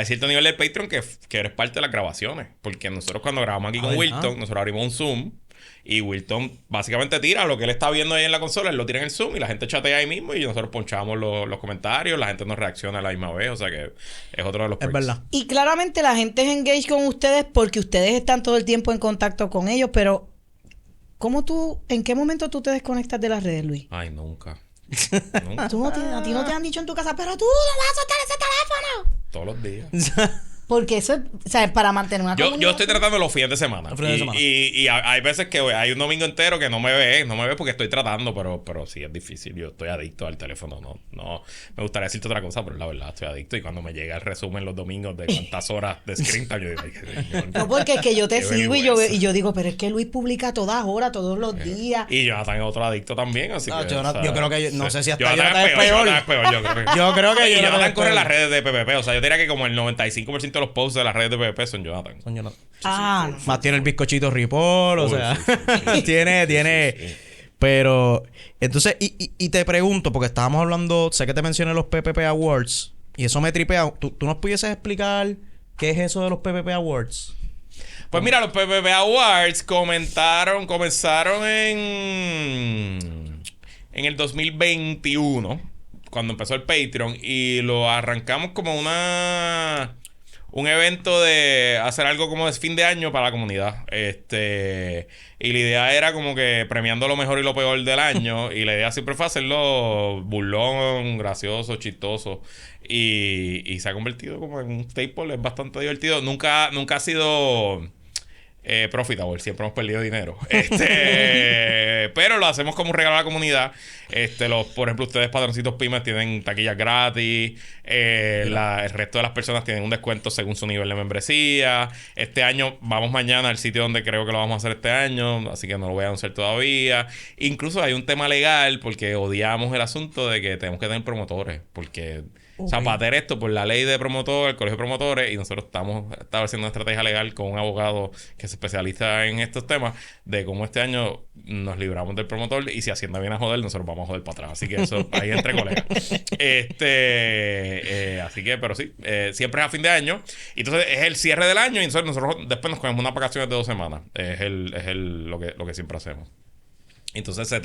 cierto nivel del Patreon que eres parte de las grabaciones. Porque nosotros cuando grabamos aquí con Wilton, nosotros abrimos un Zoom. Y Wilton básicamente tira lo que él está viendo ahí en la consola, él lo tira en el Zoom y la gente chatea ahí mismo y nosotros ponchamos los comentarios, la gente nos reacciona a la misma vez, o sea que es otro de los perks. Es verdad. Y claramente la gente es engaged con ustedes porque ustedes están todo el tiempo en contacto con ellos, pero ¿en qué momento tú te desconectas de las redes, Luis? Ay, nunca. A ti no te han dicho en tu casa, pero tú no vas a soltar ese teléfono. Todos los días. Porque eso es, o sea, para mantener una comunidad. Yo estoy tratando los fines de semana. Y hay veces que hay un domingo entero que no me ve porque estoy tratando, pero sí es difícil. Yo estoy adicto al teléfono. No me gustaría decirte otra cosa, pero la verdad estoy adicto. Y cuando me llega el resumen los domingos de cuántas horas de screen time, yo digo, ay, qué señor. No, porque es que yo te sigo y yo digo, pero es que Luis publica a todas horas, todos los días. Y Jonathan es otro adicto también, así que... Yo creo que... No sé si hasta Jonathan es peor. Yo creo que Jonathan corre las redes de PPP. O sea, yo diría que como el 95% de los posts de las redes de PPP son Jonathan. Más tiene el bizcochito Ripoll, o sea... Sí. tiene... Pero... Entonces, y te pregunto, porque estábamos hablando... Sé que te mencioné los PPP Awards. Y eso me tripea. ¿Tú nos pudieses explicar qué es eso de los PPP Awards? Pues mira, los PPP Awards comenzaron en el 2021, cuando empezó el Patreon, y lo arrancamos como un evento de hacer algo como de fin de año para la comunidad. Y la idea era como que premiando lo mejor y lo peor del año. Y la idea siempre fue hacerlo burlón, gracioso, chistoso. Y se ha convertido como en un staple. Es bastante divertido. Nunca ha sido profitable. Siempre hemos perdido dinero. Pero lo hacemos como un regalo a la comunidad. Por ejemplo, ustedes, patroncitos pymes, tienen taquillas gratis. El resto de las personas tienen un descuento según su nivel de membresía. Este año vamos mañana al sitio donde creo que lo vamos a hacer este año, así que no lo voy a anunciar todavía. Incluso hay un tema legal porque odiamos el asunto de que tenemos que tener promotores, porque o sea, para hacer esto por la ley de promotor, el colegio de promotores, y nosotros estamos haciendo una estrategia legal con un abogado que se especializa en estos temas, de cómo este año nos libramos del promotor, y si Hacienda viene a joder, nosotros vamos a joder para atrás. Así que eso ahí entre colegas. Así que, pero sí, siempre es a fin de año. Y entonces es el cierre del año, y nosotros después nos cogemos unas vacaciones de 2 semanas. Lo que siempre hacemos. Entonces se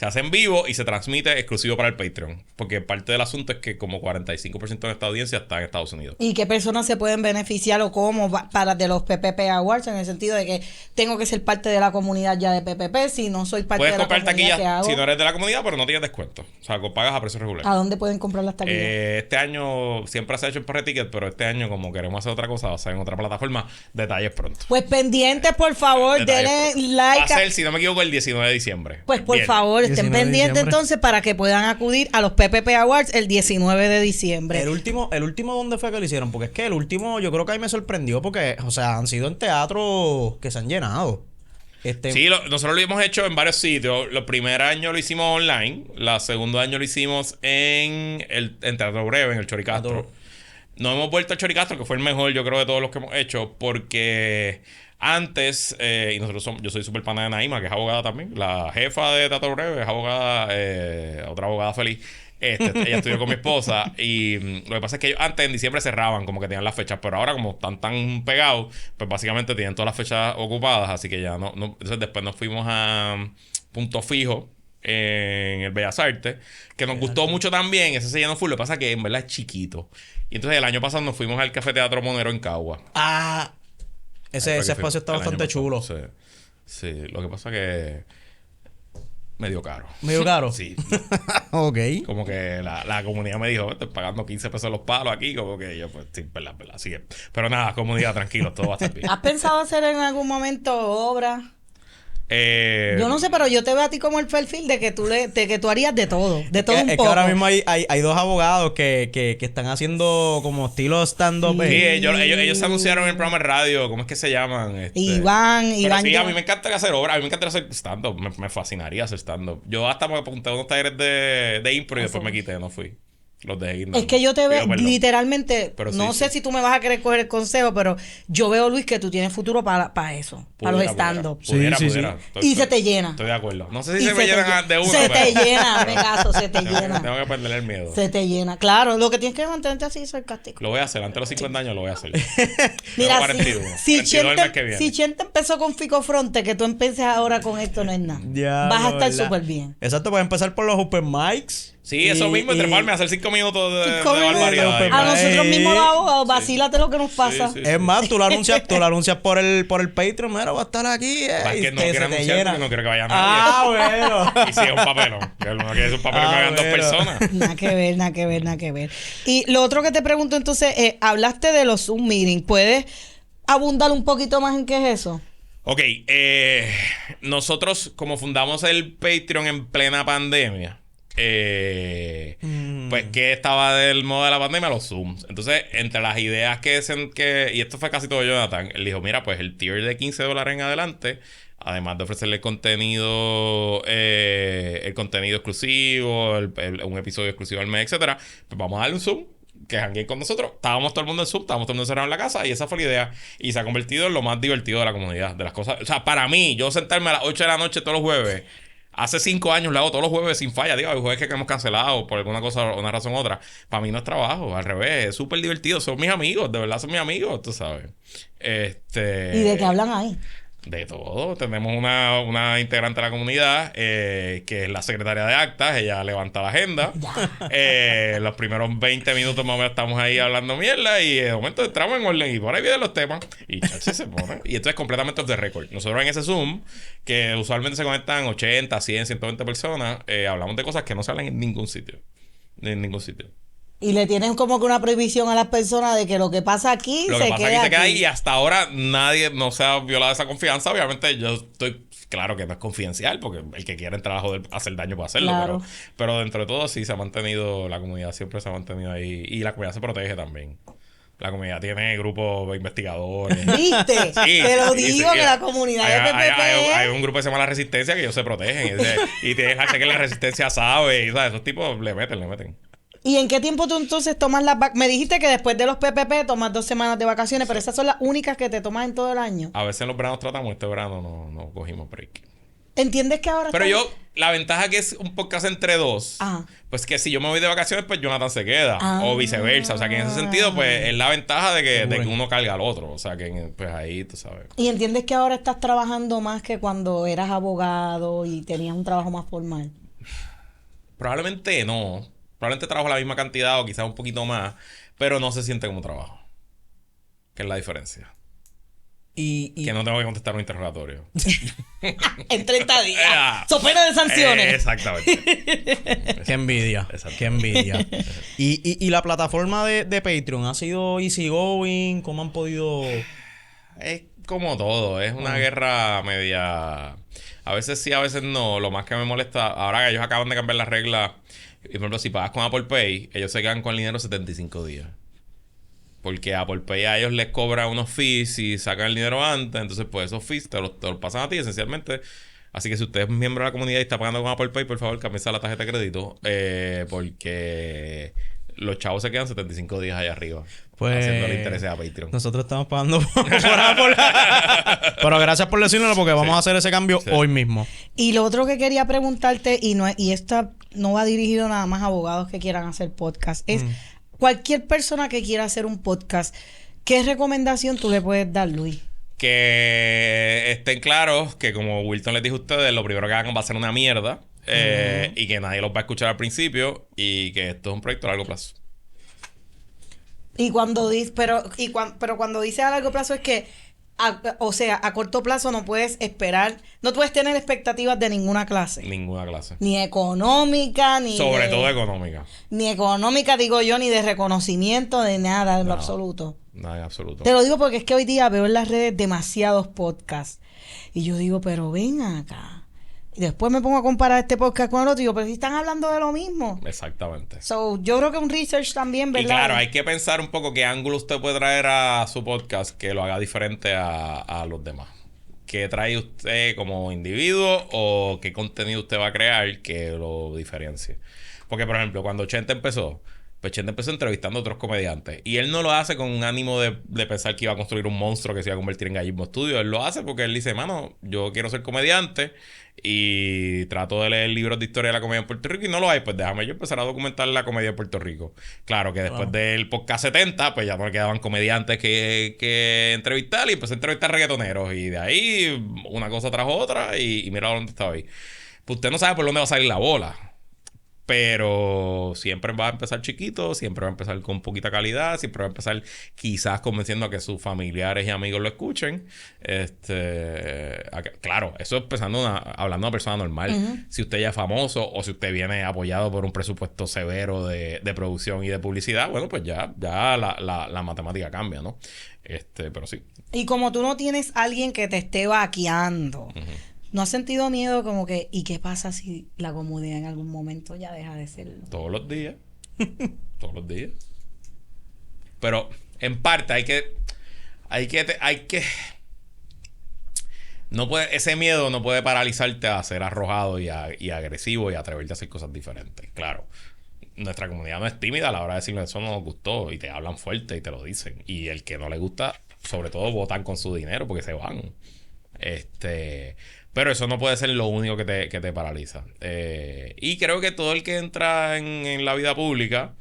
hace en vivo y se transmite exclusivo para el Patreon. Porque parte del asunto es que como 45% de esta audiencia está en Estados Unidos. ¿Y qué personas se pueden beneficiar o cómo de los PPP Awards? En el sentido de que tengo que ser parte de la comunidad ya de PPP. Si no soy parte de la comunidad, taquillas ¿qué hago? si no eres de la comunidad, pero no tienes descuento. O sea, pagas a precio regular. ¿A dónde pueden comprar las taquillas? Este año siempre se ha hecho en Parre Ticket, pero este año, como queremos hacer otra cosa, va a ser en otra plataforma. Detalles pronto. Pues pendientes, por favor, denle like. Va a ser, si no me equivoco, el 19 19 de diciembre. Pues por Bien. favor, estén 19 de pendientes diciembre. entonces para que puedan acudir a los PPP Awards el 19 de diciembre. El último, ¿dónde fue que lo hicieron? Porque es que el último, yo creo que ahí me sorprendió porque, o sea, han sido en teatros que se han llenado. Sí, nosotros lo hemos hecho en varios sitios. El primer año lo hicimos online. El segundo año lo hicimos en Teatro Breve, en el Choricastro. No hemos vuelto al Choricastro, que fue el mejor, yo creo, de todos los que hemos hecho, porque antes, y yo soy súper pana de Naima, que es abogada también. La jefa de Teatro Breve es abogada, otra abogada feliz. Ella estudió con mi esposa y lo que pasa es que ellos antes en diciembre cerraban, como que tenían las fechas, pero ahora como están tan pegados, pues básicamente tienen todas las fechas ocupadas, así que ya no. Entonces después nos fuimos a Punto Fijo en el Bellas Artes, que nos gustó mucho también. Ese se llenó full. Lo que pasa es que en verdad es chiquito. Y entonces el año pasado nos fuimos al Café Teatro Monero en Cagua. Ese espacio está bastante chulo. Sí, lo que pasa es que medio caro. ¿Medio caro? Sí. Ok. Como que la comunidad me dijo, estoy pagando 15 pesos los palos aquí. Como que yo, pues, sí, verdad. Así que, pero nada, comunidad, tranquilo, todo va a estar bien. ¿Has pensado hacer en algún momento obra? Yo no sé, pero yo te veo a ti como el perfil de que tú harías de todo un poco. Es que ahora mismo hay dos abogados que están haciendo como estilo stand-up. Sí, ellos se anunciaron en el programa de radio. ¿Cómo es que se llaman? Iván. Sí, a mí me encantaría hacer obra. A mí me encantaría hacer stand-up. Me fascinaría hacer stand-up. Yo hasta me apunté a unos talleres de impro y después me quité, no fui. Los dejé ir. Es que yo te veo perdón. literalmente, Pero no sí, sé sí. si tú me vas a querer coger el consejo, pero yo veo, Luis, que tú tienes futuro para eso, para los stand-up. Pudiera. Y se te llena. Estoy de acuerdo. No sé si Y se me llenan de uno. Se te pero- llena, me caso, se te llena. Tengo que perder el miedo. Se te llena. Claro, lo que tienes que mantenerte así sarcástico. Lo voy a hacer. Antes de los 50 años lo voy a hacer. Mira, Tengo 41. si 42 el mes que viene. Chente empezó con Fico Fronte, que tú empieces ahora con esto no es nada. Ya, Vas a no, estar ¿verdad? súper bien. Exacto, puedes empezar por los open mics. Sí, eso mismo, treparme a hacer 5 minutos de 5 minutos. barbaridad. A nosotros Ey. mismos los abogados, vacílate lo que nos pasa. Sí. Es más, tú lo anuncias por el Patreon, mira, va a estar aquí. Es Y que no se quiero te anunciar llena. porque no quiero que vaya nadie. Bueno. Y si es un papelón. Que no quiere un papelón que vayan dos bueno. personas. Nada que ver. Y lo otro que te pregunto entonces, hablaste de los Zoom meetings. ¿Puedes abundar un poquito más en qué es eso? Ok, nosotros como fundamos el Patreon en plena pandemia, pues que estaba del modo de la pandemia, los Zooms. Entonces, entre las ideas y esto fue casi todo Jonathan, él dijo, mira, pues el tier de $15 en adelante, además de ofrecerle el contenido exclusivo, un episodio exclusivo al mes, etcétera, pues vamos a darle un Zoom. Que jangueen con nosotros. Estábamos todo el mundo en Zoom, estábamos todo el mundo encerrado en la casa y esa fue la idea. Y se ha convertido en lo más divertido de la comunidad. De las cosas. O sea, para mí, yo sentarme a las 8 de la noche todos los jueves. Hace 5 años lo hago todos los jueves sin falla. Digo, hay jueves que hemos cancelado por alguna cosa, una razón u otra. Para mí no es trabajo, al revés, es súper divertido. Son mis amigos, de verdad son mis amigos, tú sabes. ¿Y de qué hablan ahí? De todo. Tenemos una integrante de la comunidad que es la secretaria de actas. Ella levanta la agenda. Los primeros 20 minutos más o menos estamos ahí hablando mierda y de momento entramos en orden y por ahí vienen los temas y chache se pone. Y esto es completamente off the record. Nosotros en ese Zoom, que usualmente se conectan 80, 100, 120 personas, hablamos de cosas que no salen en ningún sitio. En ningún sitio. Y le tienen como que una prohibición a las personas de que lo que pasa aquí Lo que se pasa queda aquí se queda ahí aquí. y hasta ahora nadie no se ha violado esa confianza. Obviamente yo estoy claro que no es confidencial porque el que quiera entrar a joder, hacer daño puede hacerlo. Claro. Pero dentro de todo sí se ha mantenido, la comunidad siempre se ha mantenido ahí y la comunidad se protege también. La comunidad tiene grupos de investigadores. ¿Viste? Sí, Te lo sí, digo sí, que la comunidad de hay PPP... un grupo que se llama La Resistencia que ellos se protegen. Y tiene gente que la Resistencia sabe. Y ¿sabes? Esos tipos le meten. ¿Y en qué tiempo tú entonces tomas las vacaciones? Me dijiste que después de los PPP tomas 2 semanas de vacaciones, pero esas son las únicas que te tomas en todo el año. A veces en los veranos tratamos, este verano no cogimos break. ¿Entiendes que ahora Pero estamos- la ventaja que es un podcast entre dos, Ajá. pues que si yo me voy de vacaciones, pues Jonathan se queda. Ah. O viceversa. O sea que en ese sentido, pues es la ventaja de que uno carga al otro. O sea que pues ahí, tú sabes. ¿Y entiendes que ahora estás trabajando más que cuando eras abogado y tenías un trabajo más formal? Probablemente no. Probablemente trabajo la misma cantidad o quizás un poquito más. Pero no se siente como trabajo. Que es la diferencia. Y Que no tengo que contestar un interrogatorio. En 30 días. Ah. So pena de sanciones. Exactamente. qué envidia. Exacto. Qué envidia. y la plataforma de Patreon ha sido easygoing. ¿Cómo han podido...? Es como todo, es una guerra media... A veces sí, a veces no. Lo más que me molesta, ahora que ellos acaban de cambiar las reglas, y por ejemplo, si pagas con Apple Pay, ellos se quedan con el dinero 75 días. Porque Apple Pay a ellos les cobra unos fees y sacan el dinero antes. Entonces, pues esos fees te los pasan a ti, esencialmente. Así que si usted es miembro de la comunidad y está pagando con Apple Pay, por favor, cámbiese la tarjeta de crédito. Porque los chavos se quedan 75 días allá arriba. Pues haciendo interés a Patreon. Nosotros estamos pagando por Apple. Pero gracias por decirlo porque vamos a hacer ese cambio hoy mismo. Y lo otro que quería preguntarte, y esta no va dirigido nada más a abogados que quieran hacer podcast, es cualquier persona que quiera hacer un podcast, ¿qué recomendación tú le puedes dar, Luis? Que estén claros que, como Wilton les dijo a ustedes, lo primero que hagan va a ser una mierda. Y que nadie los va a escuchar al principio. Y que esto es un proyecto a largo plazo. Y cuando dice, pero cuando dice a largo plazo es que, a corto plazo no puedes esperar, no puedes tener expectativas de ninguna clase. Ninguna clase. Ni económica, ni Sobre todo económica. Ni económica, digo yo, ni de reconocimiento, de nada, en lo absoluto. Nada en absoluto. Te lo digo porque es que hoy día veo en las redes demasiados podcasts. Y yo digo, pero ven acá. Y después me pongo a comparar este podcast con el otro y digo, pero si están hablando de lo mismo. Exactamente. So, yo creo que un research también, ¿verdad? Y claro, hay que pensar un poco qué ángulo usted puede traer a su podcast que lo haga diferente a los demás. ¿Qué trae usted como individuo o qué contenido usted va a crear que lo diferencie? Porque, por ejemplo, cuando Chente empezó, pues Chente empezó entrevistando a otros comediantes. Y él no lo hace con un ánimo de pensar que iba a construir un monstruo que se iba a convertir en Gallismo Studio. Él lo hace porque él dice, mano, yo quiero ser comediante y trato de leer libros de historia de la comedia en Puerto Rico y no lo hay, pues déjame yo empezar a documentar la comedia en Puerto Rico. Claro que después del podcast 70, pues ya no le quedaban comediantes que entrevistar y empecé a entrevistar reggaetoneros y de ahí una cosa tras otra y mira dónde estaba ahí. Pues usted no sabe por dónde va a salir la bola. Pero siempre va a empezar chiquito, siempre va a empezar con poquita calidad, siempre va a empezar quizás convenciendo a que sus familiares y amigos lo escuchen. Claro, eso es hablando de una persona normal. Si usted ya es famoso o si usted viene apoyado por un presupuesto severo de producción y de publicidad, bueno, pues ya la matemática cambia, ¿no? Pero sí. Y como tú no tienes alguien que te esté vaqueando, ¿no has sentido miedo como que, ¿y qué pasa si la comunidad en algún momento ya deja de serlo? Todos los días. Todos los días. Pero, en parte, hay que... No puede, ese miedo no puede paralizarte a ser arrojado y agresivo y atreverte a hacer cosas diferentes. Claro. Nuestra comunidad no es tímida a la hora de decirle eso no nos gustó y te hablan fuerte y te lo dicen. Y el que no le gusta, sobre todo, votan con su dinero porque se van. Pero eso no puede ser lo único que te paraliza. Y creo que todo el que entra en la vida pública,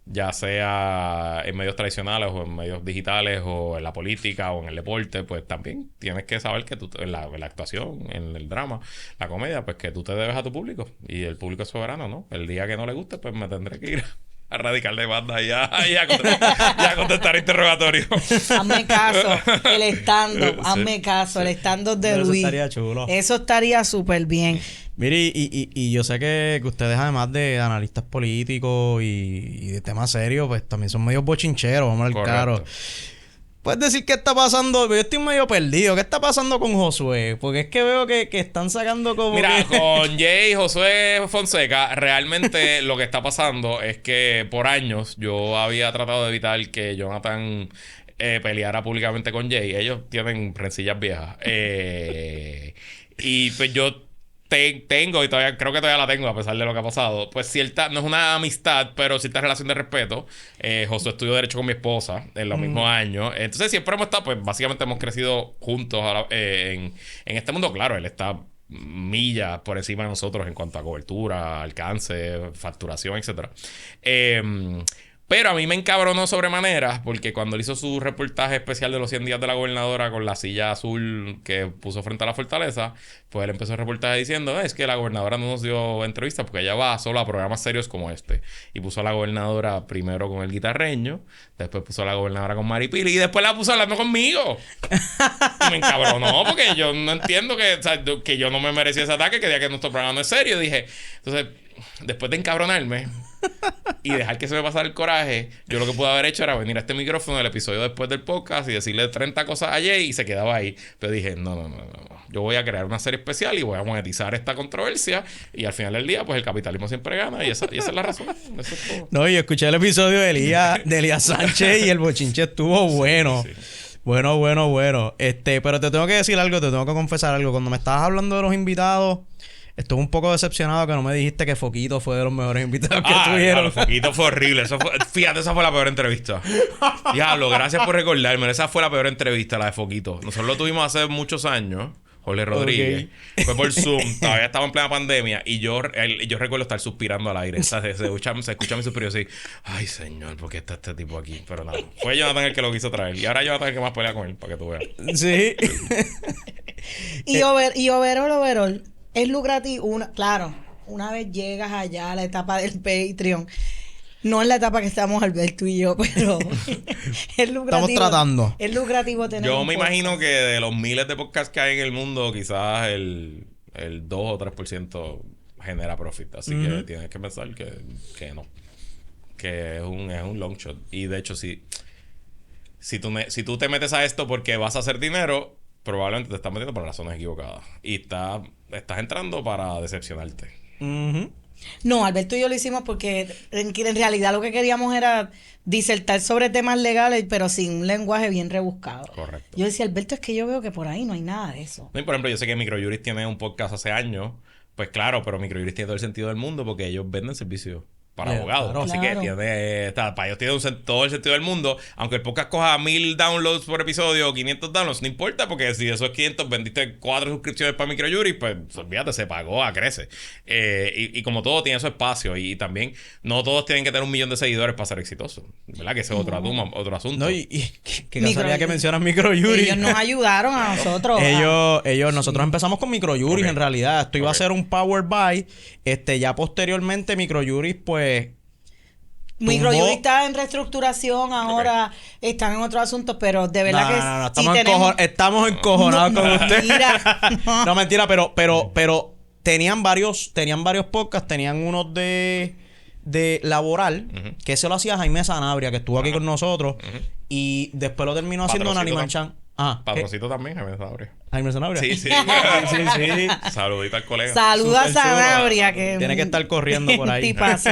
ya sea en medios tradicionales o en medios digitales o en la política o en el deporte, pues también tienes que saber que tú, en la actuación, en el drama, la comedia, pues que tú te debes a tu público. Y el público es soberano, ¿no? El día que no le guste, pues me tendré que ir a radical de banda y a contestar interrogatorios. Hazme caso, el stand-up, hazme caso, el stand-up de Luis. Eso estaría chulo. Eso estaría súper bien. Mire, y yo sé que ustedes, además de analistas políticos y de temas serios, pues también son medios bochincheros, vamos a ver claro. Puedes decir qué está pasando. Yo estoy medio perdido. ¿Qué está pasando con Josué? Porque es que veo que están sacando como... Mira, con Jay Josué Fonseca, realmente lo que está pasando es que por años yo había tratado de evitar que Jonathan peleara públicamente con Jay. Ellos tienen rencillas viejas. Y pues yo tengo, y todavía creo que todavía la tengo a pesar de lo que ha pasado, pues cierta, no es una amistad, pero cierta relación de respeto. Josué estudió Derecho con mi esposa en los mismos años. Entonces siempre hemos estado, pues básicamente hemos crecido juntos en este mundo. Claro, él está millas por encima de nosotros en cuanto a cobertura, alcance, facturación, etcétera. Pero a mí me encabronó sobremanera porque cuando él hizo su reportaje especial de los 100 días de la gobernadora con la silla azul que puso frente a la fortaleza, pues él empezó el reportaje diciendo es que la gobernadora no nos dio entrevistas porque ella va solo a programas serios como este. Y puso a la gobernadora primero con el guitarreño, después puso a la gobernadora con Maripili y después la puso hablando conmigo. Y me encabronó porque yo no entiendo que yo no me merecía ese ataque, que diga que nuestro programa no es serio. Dije, entonces, después de encabronarme y dejar que se me pasara el coraje, yo lo que pude haber hecho era venir a este micrófono el episodio después del podcast y decirle 30 cosas a Jay y se quedaba ahí. Pero dije, no. yo voy a crear una serie especial y voy a monetizar esta controversia y al final del día, pues el capitalismo siempre gana y esa es la razón. Eso es todo. No, y escuché el episodio de Elías Sánchez y el bochinche estuvo bueno. Sí. Bueno. Pero te tengo que decir algo, te tengo que confesar algo. Cuando me estabas hablando de los invitados, estuve un poco decepcionado que no me dijiste que Foquito fue de los mejores invitados que tuvieron. Diablo, Foquito fue horrible. Fíjate, esa fue la peor entrevista. Diablo, gracias por recordarme. Esa fue la peor entrevista, la de Foquito. Nosotros lo tuvimos hace muchos años. Jorge Rodríguez. Okay. Fue por Zoom. Todavía estaba en plena pandemia. Y yo recuerdo estar suspirando al aire. O sea, se escucha mi suspiro así. Ay, señor, ¿por qué está este tipo aquí? Pero nada. Fue Jonathan el que lo quiso traer. Y ahora Jonathan el que más pelea con él, para que tú veas. Sí. Y overall. Es lucrativo. Claro, una vez llegas allá a la etapa del Patreon. No en la etapa que estamos Alberto y yo, pero es lucrativo. Estamos tratando. Es lucrativo tener Yo me imagino que de los miles de podcasts que hay en el mundo, quizás el 2 o 3% genera profit. Así que tienes que pensar que no. Que es un long shot. Y de hecho, si tú te metes a esto porque vas a hacer dinero, probablemente te estás metiendo por razones equivocadas. Y estás entrando para decepcionarte. No, Alberto y yo lo hicimos porque en realidad lo que queríamos era disertar sobre temas legales, pero sin un lenguaje bien rebuscado. Correcto. Yo decía, Alberto, es que yo veo que por ahí no hay nada de eso. No, y por ejemplo, yo sé que Microjuris tiene un podcast hace años. Pues claro, pero Microjuris tiene todo el sentido del mundo porque ellos venden servicios para abogados. Claro. Así que para ellos tiene todo el sentido del mundo. Aunque el podcast coja 1000 downloads por episodio o 500 downloads, no importa, porque si de esos 500 vendiste 4 suscripciones para Microjuris, pues olvídate, se pagó, crece. Y como todo tiene su espacio. Y también no todos tienen que tener 1 millón de seguidores para ser exitosos, ¿verdad? Que ese es otro asunto. No, y qué casualidad que mencionas Microjuris. Ellos nos ayudaron a nosotros. Nosotros empezamos con Microjuris en realidad. Esto iba a ser un Power Buy. Ya posteriormente Microjuris, pues Microjuris está en reestructuración ahora, están en otros asuntos, pero de verdad estamos encojonados con usted. Mentira. No, mentira, pero tenían varios podcasts, tenían unos de laboral, que ese lo hacía Jaime Sanabria, que estuvo aquí con nosotros, y después lo terminó haciendo Nani Manchan. Patroncito también, Jaime Sanabria. Jaime Sanabria. Sí. Sí. Saludita al colega. Saluda a Sanabria, que tiene que estar corriendo por ahí. Tipazo.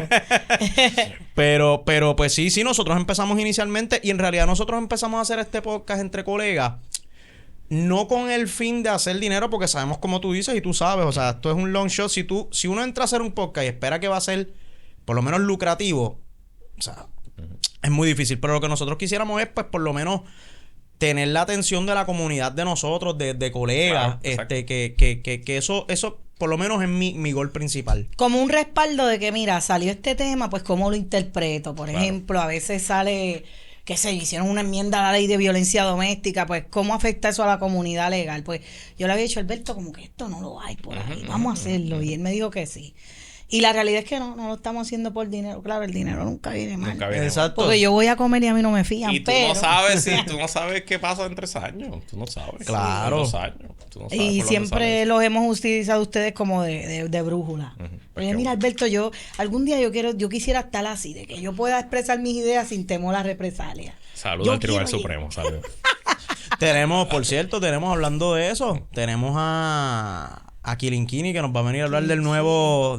pero pues sí, nosotros empezamos inicialmente, y en realidad nosotros empezamos a hacer este podcast entre colegas, no con el fin de hacer dinero, porque sabemos, como tú dices y tú sabes, o sea, esto es un long shot. Si uno entra a hacer un podcast y espera que va a ser por lo menos lucrativo, o sea, es muy difícil. Pero lo que nosotros quisiéramos es, pues, por lo menos tener la atención de la comunidad de nosotros, de colegas, claro, que eso por lo menos es mi gol principal. Como un respaldo de que, mira, salió este tema, pues cómo lo interpreto. Por ejemplo, a veces sale que se hicieron una enmienda a la ley de violencia doméstica, pues cómo afecta eso a la comunidad legal. Pues yo le había dicho a Alberto como que esto no lo hay por ahí, vamos a hacerlo. Y él me dijo que sí. Y la realidad es que no lo estamos haciendo por dinero. Claro, el dinero nunca viene mal. Exacto. Porque yo voy a comer y a mí no me fían. Y tú no sabes qué pasa en 3 años. Tú no sabes. Claro. 2 años. Tú no sabes y siempre los hemos utilizado ustedes como de brújula. Oye, mira, Alberto, algún día yo quisiera estar así, de que yo pueda expresar mis ideas sin temor a represalia. Saludos al Tribunal Supremo. Saludos. Por cierto, hablando de eso, tenemos a Kilinkini, que nos va a venir a hablar del nuevo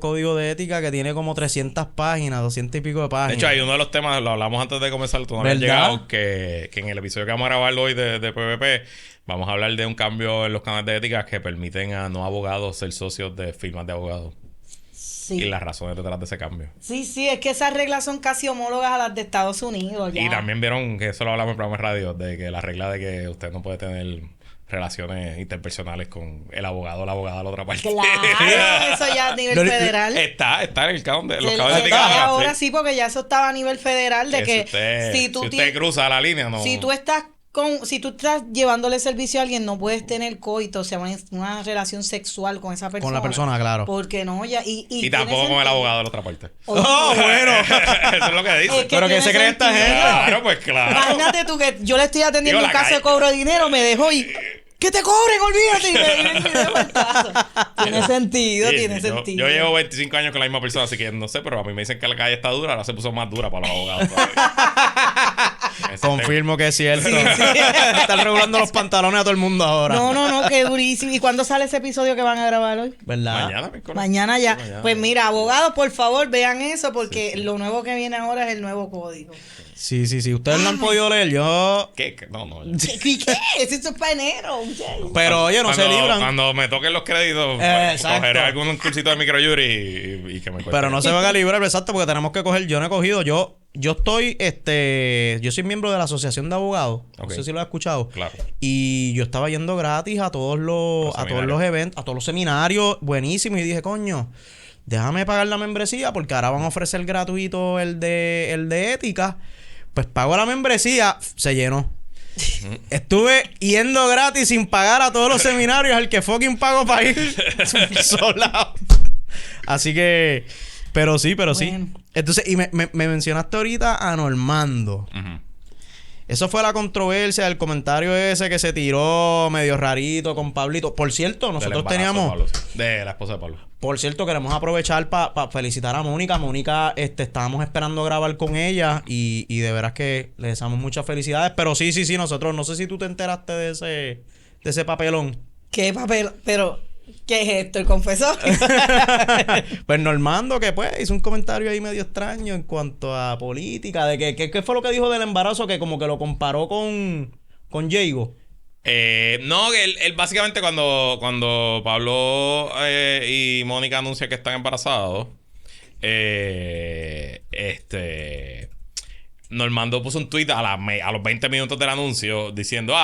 código de ética, que tiene como 300 páginas, 200 y pico de páginas. De hecho, hay uno de los temas, lo hablamos antes de comenzar, tú no habías llegado, que en el episodio que vamos a grabar hoy de PvP, vamos a hablar de un cambio en los canales de ética que permiten a no abogados ser socios de firmas de abogados. Sí. Y las razones detrás de ese cambio. Sí, es que esas reglas son casi homólogas a las de Estados Unidos. Ya. Y también vieron, que eso lo hablamos en el programa de radio, de que la regla de que usted no puede tener relaciones interpersonales con el abogado o la abogada de la otra parte. Claro, eso ya a nivel federal. Está en el canon de los canon de ética. Ahora sí, porque ya eso estaba a nivel federal de que si usted cruza la línea, no. Si tú estás llevándole servicio a alguien, no puedes tener coito, o sea, una relación sexual con esa persona. Con la persona, claro. Porque no, ya. Y tampoco con el abogado de la otra parte. Bueno. Eso es lo que dice. Pero que se cree esta gente. Claro, pues claro. Imagínate tú que yo le estoy atendiendo un caso de cobro de dinero, me dejó y. ¡Que te cobren! ¡Olvídate! Y me viene el video al caso. Tiene sentido. Yo llevo 25 años con la misma persona, así que no sé, pero a mí me dicen que la calle está dura, ahora se puso más dura para los abogados. Confirmo que es cierto. Están regulando los pantalones a todo el mundo ahora. No, qué durísimo. ¿Y cuándo sale ese episodio que van a grabar hoy? ¿Verdad? Mañana ya. Sí, mañana. Pues mira, abogados, por favor, vean eso porque lo nuevo que viene ahora es el nuevo código. Sí. Ustedes lo han podido leer. Yo... ¿Qué? No. ¿Qué? Eso es para enero. Pero oye, no se libran. Cuando me toquen los créditos, Exacto. cogeré algún cursito de microjury y que me cueste. Pero no se van a librar, exacto, porque tenemos que coger. Yo no he cogido. Yo estoy, yo soy miembro de la Asociación de Abogados. No sé si lo has escuchado. Claro. Y yo estaba yendo gratis a todos los eventos, a todos los seminarios, buenísimo. Y dije, coño, déjame pagar la membresía porque ahora van a ofrecer gratuito el de ética. Pues pago la membresía, se llenó. Estuve yendo gratis sin pagar a todos los seminarios al que fucking pago para ir solado. Así que, pero sí. Entonces, y me mencionaste ahorita a Normando. Eso fue la controversia, el comentario ese que se tiró medio rarito con Pablito. Por cierto, nosotros teníamos... Pablo, sí. De la esposa de Pablo. Por cierto, queremos aprovechar para felicitar a Mónica. Mónica, estábamos esperando grabar con ella y de veras que le deseamos muchas felicidades. Pero sí, nosotros, no sé si tú te enteraste de ese papelón. ¿Qué papel? Pero, ¿qué es esto? ¿El confesor? Pues Normando, que pues hizo un comentario ahí medio extraño en cuanto a política, de que ¿qué fue lo que dijo del embarazo? Que como que lo comparó con Jago. No, que él básicamente cuando Pablo y Mónica anuncian que están embarazados, Normando puso un tweet a los 20 minutos del anuncio diciendo,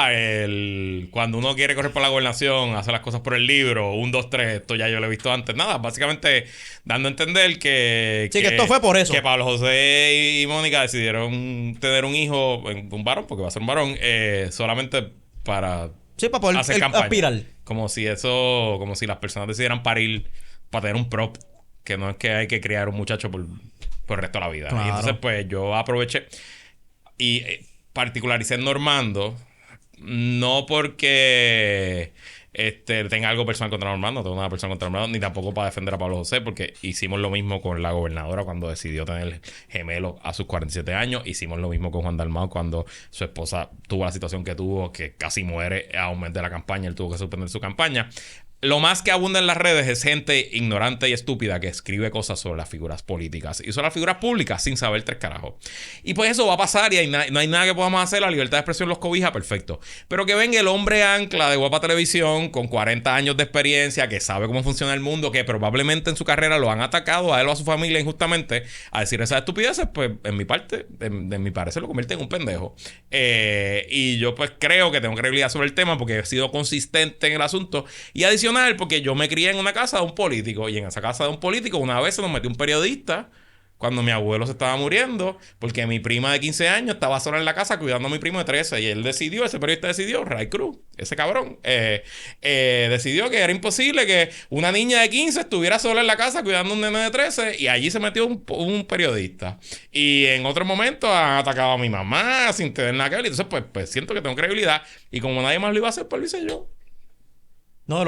cuando uno quiere correr por la gobernación, hace las cosas por el libro, 1, 2, 3, esto ya yo lo he visto antes. Nada, básicamente dando a entender que esto fue por eso. Que Pablo José y Mónica decidieron tener un hijo, un varón, porque va a ser un varón, solamente para poder hacer campaña. Aspirar. Como si las personas decidieran parir para tener un prop, que no es que hay que criar un muchacho por el resto de la vida. Claro. Y entonces, pues, yo aproveché y particularicé en Normando, no porque tenga algo personal contra Normando, no tengo nada personal contra Normando, ni tampoco para defender a Pablo José, porque hicimos lo mismo con la gobernadora cuando decidió tener gemelos a sus 47 años, hicimos lo mismo con Juan Dalmau cuando su esposa tuvo la situación que tuvo, que casi muere a un mes de la campaña, él tuvo que suspender su campaña. Lo más que abunda en las redes es gente ignorante y estúpida que escribe cosas sobre las figuras políticas y sobre las figuras públicas sin saber 3 carajos. Y pues eso va a pasar y no hay nada que podamos hacer. La libertad de expresión los cobija, perfecto. Pero que venga el hombre ancla de Guapa Televisión con 40 años de experiencia, que sabe cómo funciona el mundo, que probablemente en su carrera lo han atacado a él o a su familia injustamente, a decir esas estupideces, pues en mi parecer lo convierte en un pendejo. Y yo pues creo que tengo credibilidad sobre el tema porque he sido consistente en el asunto y adicional porque yo me crié en una casa de un político y en esa casa de un político una vez se nos metió un periodista cuando mi abuelo se estaba muriendo porque mi prima de 15 años estaba sola en la casa cuidando a mi primo de 13 y ese periodista decidió, Ray Cruz, ese cabrón, decidió que era imposible que una niña de 15 estuviera sola en la casa cuidando a un nene de 13 y allí se metió un periodista. Y en otro momento han atacado a mi mamá sin tener nada que ver. Entonces pues siento que tengo credibilidad y como nadie más lo iba a hacer, pues lo hice yo. No,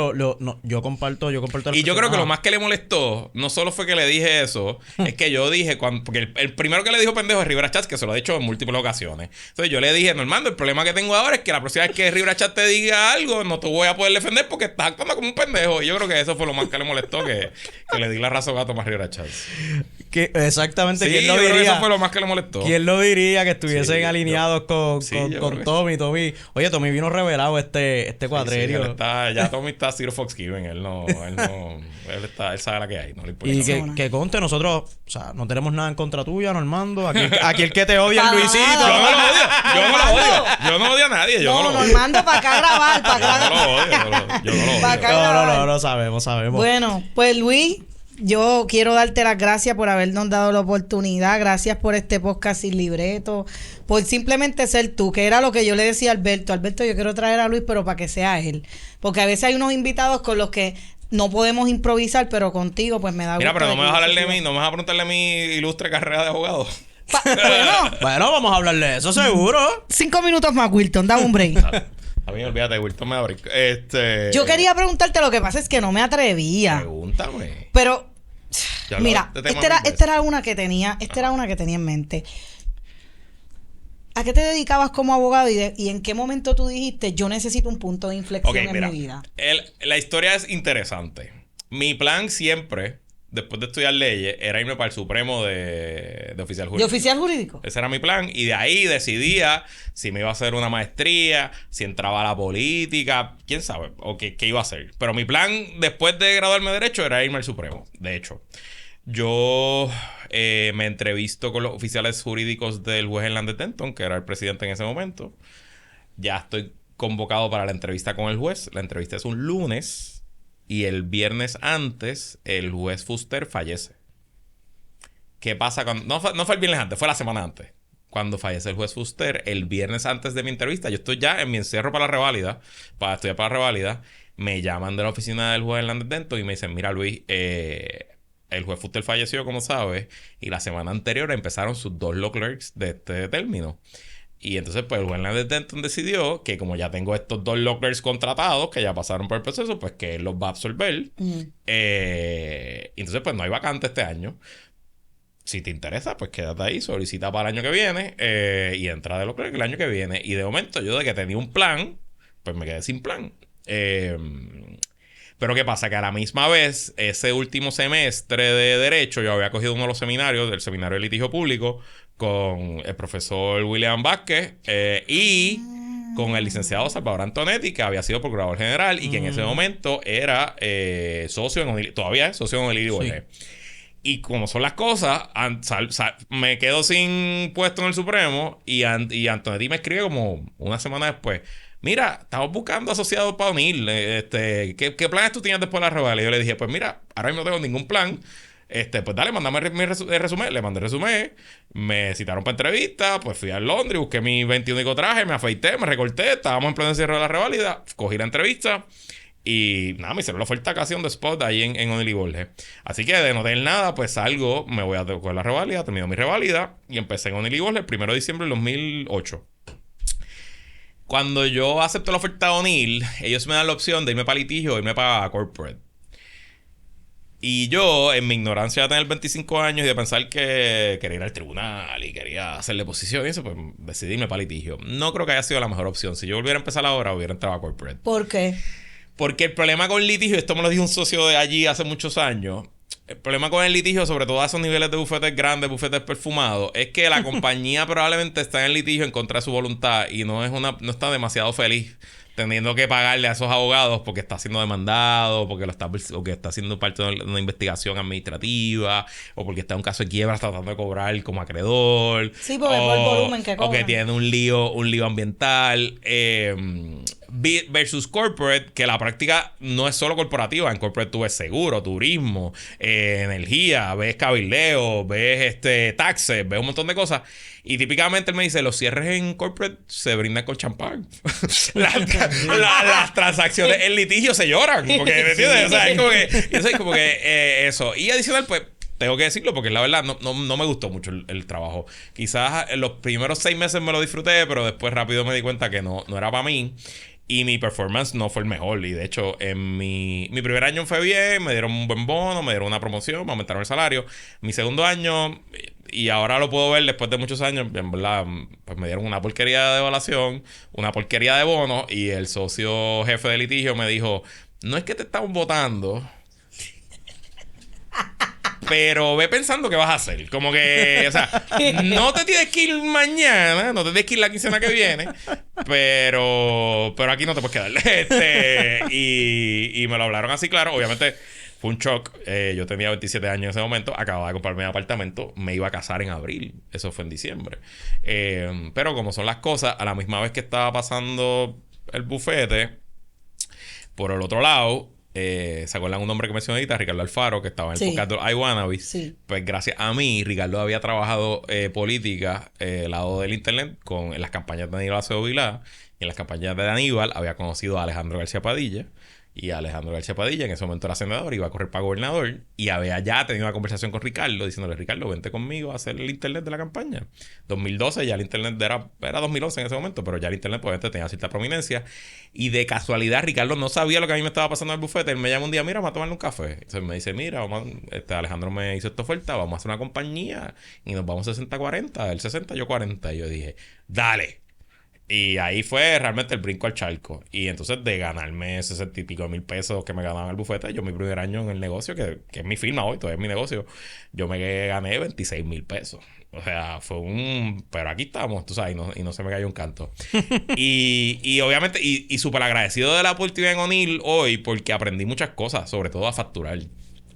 yo comparto. Y yo creo que lo más que le molestó, no solo fue que le dije eso, es que yo dije, porque el primero que le dijo pendejo es Rivera Chatz, que se lo ha dicho en múltiples ocasiones. Entonces yo le dije, Normando, el problema que tengo ahora es que la próxima vez que Rivera Chatz te diga algo, no te voy a poder defender porque estás actuando como un pendejo. Y yo creo que eso fue lo más que le molestó, que le di la razón a Tomás Rivera Chatz. Exactamente, sí, ¿quién lo diría? diría? Eso fue lo más que le molestó. ¿Quién lo diría que estuviesen alineados con Tommy? Oye, Tommy vino revelado este cuatrenio. Sí, ya Tommy está Zero Fox Given. Él sabe la que hay. No le importa. Y que conste, nosotros, o sea, no tenemos nada en contra tuya, Normando. Aquí el que te odia es Luisito. Yo no odio a nadie. Normando para acá a grabar. Yo no lo odio. No, sabemos. Bueno, pues Luis, yo quiero darte las gracias por habernos dado la oportunidad. Gracias por este podcast sin libreto. Por simplemente ser tú, que era lo que yo le decía a Alberto. Alberto, yo quiero traer a Luis, pero para que sea él. Porque a veces hay unos invitados con los que no podemos improvisar, pero contigo pues me da gusto. Mira, pero no me vas a hablar de mí, no me vas a preguntarle a mi ilustre carrera de abogado. Bueno, vamos a hablarle de eso seguro. 5 minutos más, Wilton, dame un break. A mí, olvídate, Wilton me abre. Yo quería preguntarte, lo que pasa es que no me atrevía. Pregúntame. Pero, mira, esta era una que tenía en mente. ¿A qué te dedicabas como abogado y en qué momento tú dijiste, yo necesito un punto de inflexión en mi vida? La historia es interesante. Mi plan siempre, después de estudiar leyes, era irme para el Supremo de oficial jurídico. ¿De oficial jurídico? Ese era mi plan. Y de ahí decidía si me iba a hacer una maestría, si entraba a la política, quién sabe, o qué iba a hacer. Pero mi plan, después de graduarme de Derecho, era irme al Supremo. De hecho, yo me entrevisto con los oficiales jurídicos del juez Hernández Denton, que era el presidente en ese momento. Ya estoy convocado para la entrevista con el juez. La entrevista es un lunes y el viernes antes el juez Fuster fallece. ¿Qué pasa cuando...? No fue el viernes antes, fue la semana antes. Cuando fallece el juez Fuster, el viernes antes de mi entrevista, yo estoy ya en mi encierro para la reválida, para estudiar para la reválida, me llaman de la oficina del juez Hernández Denton y me dicen, mira Luis, el juez Fuster falleció, como sabes, y la semana anterior empezaron sus 2 law clerks de este término. Y entonces, pues, el juez Hernández Denton decidió que como ya tengo estos 2 law clerks contratados, que ya pasaron por el proceso, pues que él los va a absorber. Entonces, pues, no hay vacante este año. Si te interesa, pues quédate ahí, solicita para el año que viene y entra de law clerk el año que viene. Y de momento, yo de que tenía un plan, pues me quedé sin plan. Pero ¿qué pasa? Que a la misma vez, ese último semestre de Derecho, yo había cogido uno de los seminarios, del Seminario de Litigio Público, con el profesor William Vázquez y con el licenciado Salvador Antonetti, que había sido procurador general y que en ese momento era socio todavía es socio en el Borges. Y como son las cosas, me quedo sin puesto en el Supremo y Antonetti me escribe como una semana después. Mira, estamos buscando asociados para unir. ¿Qué planes tú tienes después de la reválida? Y yo le dije, pues mira, ahora mismo no tengo ningún plan. Pues dale, mandame el resumen. Le mandé el resumen. Me citaron para entrevista. Pues fui a Londres, busqué mi 21 traje, me afeité, me recorté. Estábamos en pleno encierro de la reválida. Cogí la entrevista. Y nada, me hicieron la oferta casi on the spot ahí en O'Neill y Borges. Así que de no tener nada, pues salgo, me voy a coger la reválida, termino mi reválida y empecé en O'Neill y Borges el 1 de diciembre del 2008. Cuando yo acepto la oferta de O'Neill, ellos me dan la opción de irme para litigio o irme para corporate. Y yo, en mi ignorancia de tener 25 años y de pensar que quería ir al tribunal y quería hacerle posición y eso, pues decidí irme para litigio. No creo que haya sido la mejor opción. Si yo volviera a empezar ahora, hubiera entrado a corporate. ¿Por qué? Porque el problema con el litigio, esto me lo dijo un socio de allí hace muchos años, el problema con el litigio, sobre todo a esos niveles de bufetes grandes, bufetes perfumados, es que la compañía probablemente está en el litigio en contra de su voluntad y no está demasiado feliz teniendo que pagarle a esos abogados porque está siendo demandado, o que está haciendo parte de una investigación administrativa, o porque está en un caso de quiebra tratando de cobrar como acreedor. Sí, porque por el volumen que cobran. O que tiene un lío ambiental. Versus corporate, que la práctica no es solo corporativa. En corporate tú ves seguro, turismo, energía, ves cabildeo, ves taxes, ves un montón de cosas. Y típicamente él me dice, los cierres en corporate se brindan con champán. Las transacciones en litigio se lloran. Porque, ¿me entiendes? O sea, es como que eso. Y adicional, pues, tengo que decirlo porque la verdad no me gustó mucho el trabajo. Quizás en los primeros 6 meses me lo disfruté, pero después rápido me di cuenta que no era para mí. Y mi performance no fue el mejor. Y de hecho, en mi primer año fue bien. Me dieron un buen bono, me dieron una promoción, me aumentaron el salario. Mi segundo año, y ahora lo puedo ver después de muchos años, en verdad, pues me dieron una porquería de evaluación, una porquería de bono. Y el socio jefe de litigio me dijo, no es que te estamos votando, pero ve pensando qué vas a hacer. Como que, o sea, no te tienes que ir mañana, no te tienes que ir la quincena que viene, pero aquí no te puedes quedar. Y me lo hablaron así, claro. Obviamente fue un shock. Yo tenía 27 años en ese momento, acababa de comprarme un apartamento, me iba a casar en abril. Eso fue en diciembre. Pero como son las cosas, a la misma vez que estaba pasando el bufete, por el otro lado, ¿se acuerdan un nombre que mencioné ahorita? Ricardo Alfaro, que estaba en el podcast de I Wannabe. Sí. Pues gracias a mí, Ricardo había trabajado política al lado del internet en las campañas de Aníbal Acevedo Vilá, y en las campañas de Aníbal había conocido a Alejandro García Padilla, Y Alejandro García Padilla, en ese momento era senador, iba a correr para gobernador y había ya tenido una conversación con Ricardo diciéndole, Ricardo, vente conmigo a hacer el internet de la campaña. 2012 ya el internet era 2011 en ese momento, pero ya el internet pues tenía cierta prominencia. Y de casualidad Ricardo no sabía lo que a mí me estaba pasando en el bufete. Él me llama un día, mira, vamos a tomarle un café. Entonces me dice, mira, Alejandro me hizo esta oferta, vamos a hacer una compañía y nos vamos 60-40, él 60, yo 40. Y yo dije, dale. Y ahí fue realmente el brinco al charco. Y entonces de ganarme 60 y pico de mil pesos que me ganaban en el bufete, yo mi primer año en el negocio, que es mi firma hoy, todavía es mi negocio, yo me gané 26 mil pesos. O sea, fue un... Pero aquí estamos, tú sabes, y no se me cayó un canto. y obviamente, y súper agradecido de la oportunidad en O'Neill hoy, porque aprendí muchas cosas, sobre todo a facturar.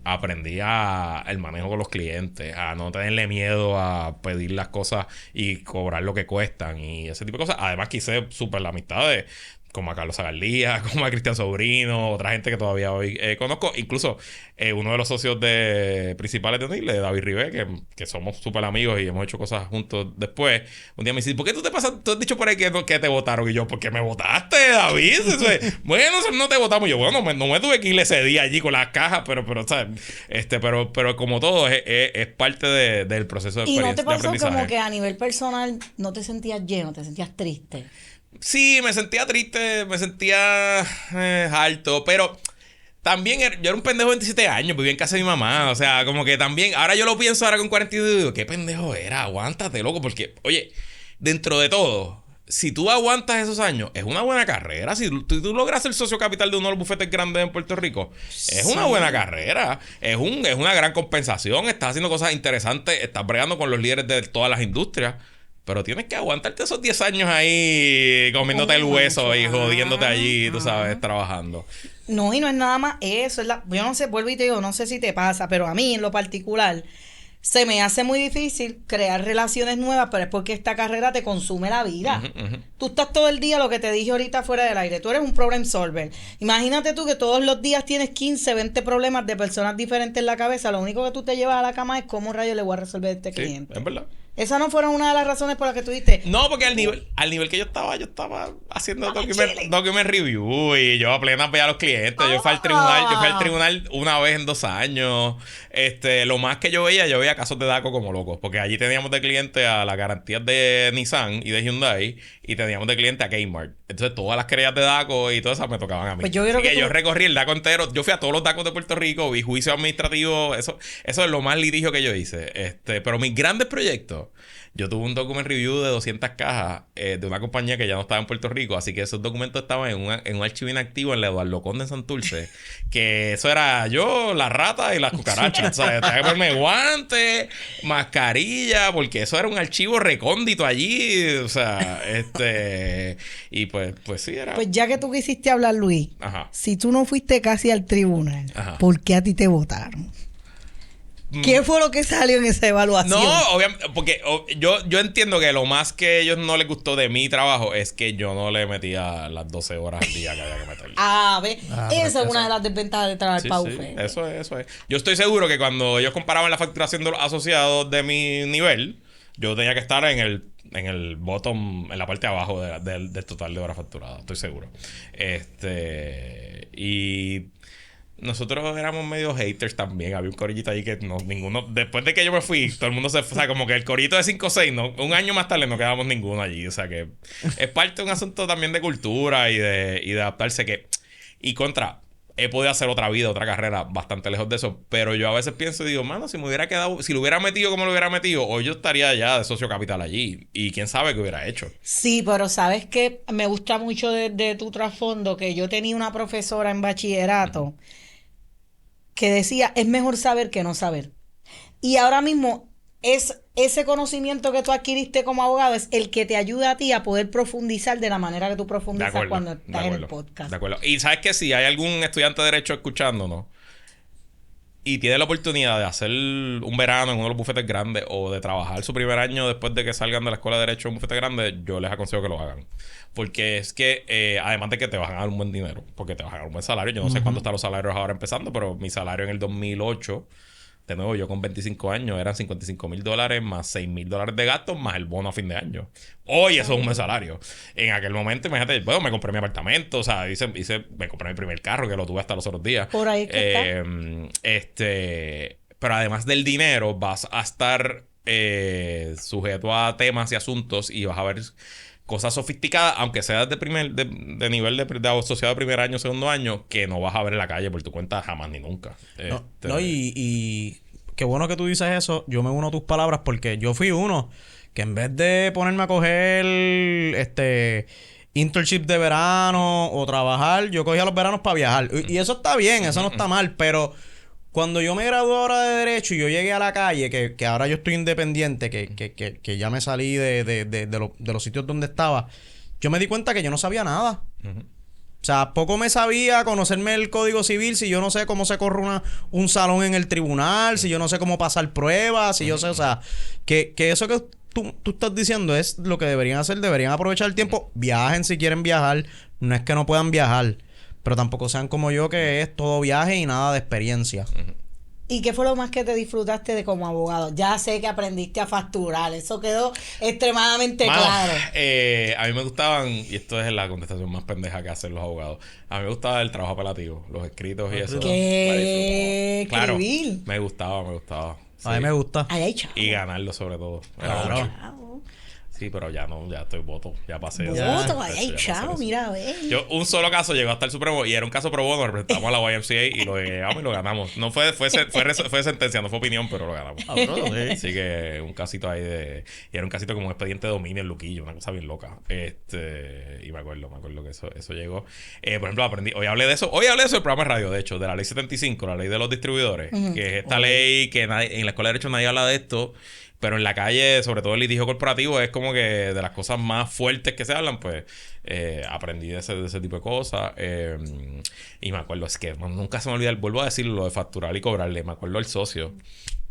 Aprendí el manejo con los clientes, a no tenerle miedo a pedir las cosas y cobrar lo que cuestan y ese tipo de cosas. Además que hice súper la amistad como a Carlos Zagaldía, como a Cristian Sobrino, otra gente que todavía hoy conozco. Incluso uno de los socios principales de O'Neill, David Ribé, que somos súper amigos y hemos hecho cosas juntos después. Un día me dice, ¿por qué tú has dicho por ahí que te votaron? Y yo, ¿por qué me votaste, David? Bueno, no te votamos. Y yo, bueno, no me tuve que ir ese día allí con las cajas, pero ¿sabes? Pero como todo, es parte del proceso de aprendizaje. ¿Y no te pasó como que a nivel personal no te sentías lleno, te sentías triste? Sí, me sentía triste, me sentía harto, pero también yo era un pendejo de 27 años, vivía en casa de mi mamá, o sea, como que también, ahora yo lo pienso ahora con 42 y digo, qué pendejo era, aguántate, loco, porque, oye, dentro de todo, si tú aguantas esos años, es una buena carrera. Si tú logras ser socio capital de uno de los bufetes grandes en Puerto Rico, es una buena carrera. Es una gran compensación. Estás haciendo cosas interesantes. Estás bregando con los líderes de todas las industrias. Pero tienes que aguantarte esos 10 años ahí comiéndote el hueso y jodiéndote allí, tú sabes, trabajando. No, y no es nada más eso. Yo no sé, vuelvo y te digo, no sé si te pasa, pero a mí en lo particular se me hace muy difícil crear relaciones nuevas, pero es porque esta carrera te consume la vida. Tú estás todo el día, lo que te dije ahorita fuera del aire, tú eres un problem solver. Imagínate tú que todos los días tienes 15, 20 problemas de personas diferentes en la cabeza. Lo único que tú te llevas a la cama es cómo rayos le voy a resolver a este cliente. Es verdad. ¿Esas no fueron una de las razones por las que tú diste? No, porque al nivel que yo estaba haciendo document review y yo apenas veía a los clientes. Yo fui al tribunal una vez en 2 años. Lo más que yo veía casos de DACO como locos, porque allí teníamos de cliente a las garantías de Nissan y de Hyundai y teníamos de cliente a Kmart. Entonces todas las querellas de DACO y todas esas me tocaban a mí. Pues yo creo que yo recorrí el DACO entero. Yo fui a todos los DACos de Puerto Rico, vi juicio administrativo. Eso es lo más litigio que yo hice. Pero mis grandes proyectos, yo tuve un document review de 200 cajas de una compañía que ya no estaba en Puerto Rico. Así que esos documentos estaban en un archivo inactivo en la Eduardo Conde en Santurce. Que eso era yo, la rata y las cucarachas. ¿Sabes? Tenía que ponerme guantes, mascarilla, porque eso era un archivo recóndito allí. O sea, y pues sí era. Pues ya que tú quisiste hablar, Luis, Ajá. si tú no fuiste casi al tribunal, Ajá. ¿por qué a ti te votaron? ¿Qué fue lo que salió en esa evaluación? No, obviamente, porque yo entiendo que lo más que a ellos no les gustó de mi trabajo es que yo no le metía las 12 horas al día que había que meterle. Esa es una de las desventajas de trabajar para UFE. Eso es. Yo estoy seguro que cuando ellos comparaban la facturación de los asociados de mi nivel, yo tenía que estar en el bottom, en la parte de abajo del total de horas facturadas. Estoy seguro. Y nosotros éramos medio haters también. Había un corillito ahí que ninguno... Después de que yo me fui, todo el mundo se... O sea, como que el corillito de 5 o 6, un año más tarde no quedábamos ninguno allí. O sea, que es parte de un asunto también de cultura y de adaptarse que... He podido hacer otra vida, otra carrera bastante lejos de eso. Pero yo a veces pienso y digo, mano, si me hubiera quedado... Si lo hubiera metido como lo hubiera metido, hoy yo estaría ya de socio capital allí. Y quién sabe qué hubiera hecho. Sí, pero ¿sabes qué? Me gusta mucho de tu trasfondo que yo tenía una profesora en bachillerato que decía, es mejor saber que no saber. Y ahora mismo es ese conocimiento que tú adquiriste como abogado es el que te ayuda a ti a poder profundizar de la manera que tú profundizas cuando estás en el podcast. De acuerdo. Y sabes que si hay algún estudiante de Derecho escuchándonos y tiene la oportunidad de hacer un verano en uno de los bufetes grandes o de trabajar su primer año después de que salgan de la escuela de Derecho en un bufete grande, yo les aconsejo que lo hagan. Porque es que, además de que te van a dar un buen dinero, porque te van a dar un buen salario. Yo no sé cuánto están los salarios ahora empezando, pero mi salario en el 2008 De nuevo, yo con 25 años eran $55,000 más $6,000 de gastos más el bono a fin de año. Hoy eso es un mes salario. En aquel momento, imagínate, bueno, me compré mi apartamento, o sea, me compré mi primer carro que lo tuve hasta los otros días. Por ahí que está. Pero además del dinero, vas a estar sujeto a temas y asuntos y vas a ver cosas sofisticadas, aunque seas de nivel de asociado de primer año, segundo año, que no vas a ver en la calle por tu cuenta jamás ni nunca. Y qué bueno que tú dices eso. Yo me uno a tus palabras porque yo fui uno que en vez de ponerme a coger internship de verano o trabajar, yo cogía los veranos para viajar. Y eso está bien, eso no está mal, pero cuando yo me gradué ahora de Derecho y yo llegué a la calle, que ahora yo estoy independiente, que ya me salí de los sitios donde estaba, yo me di cuenta que yo no sabía nada. O sea, poco me sabía conocerme el Código Civil si yo no sé cómo se corre un salón en el tribunal, si yo no sé cómo pasar pruebas, si yo sé, o sea, que eso que tú estás diciendo es lo que deberían hacer, deberían aprovechar el tiempo, viajen si quieren viajar, no es que no puedan viajar, pero tampoco sean como yo que es todo viaje y nada de experiencia. ¿Y qué fue lo más que te disfrutaste de como abogado? Ya sé que aprendiste a facturar, eso quedó extremadamente claro. A mí me gustaban, y esto es la contestación más pendeja que hacen los abogados, a mí me gustaba el trabajo apelativo, los escritos y eso. ¿Qué? Claro, Escribir. me gustaba. Sí. A mí me gusta. Ay, ay, chavo. Y ganarlo sobre todo. Claro. Sí, pero ya no, ya estoy voto, ya pasé. Voto, ay, chavo, mira, ve. Yo, un solo caso llegó hasta el Supremo y era un caso pro bono, representamos a la YMCA y lo llegamos y lo ganamos. No fue sentencia, no fue opinión, pero lo ganamos. Así que un casito ahí y era un casito como un expediente de dominio en Luquillo, una cosa bien loca. Y me acuerdo que eso llegó. Por ejemplo, hoy hablé de eso del programa de radio, de hecho, de la ley 75, la ley de los distribuidores, que es esta ley que en la escuela de derecho nadie habla de esto. Pero en la calle, sobre todo el litigio corporativo, es como que de las cosas más fuertes que se hablan, pues aprendí de ese tipo de cosas. Y me acuerdo, es que nunca se me olvida, vuelvo a decirlo, lo de facturar y cobrarle. Me acuerdo el socio.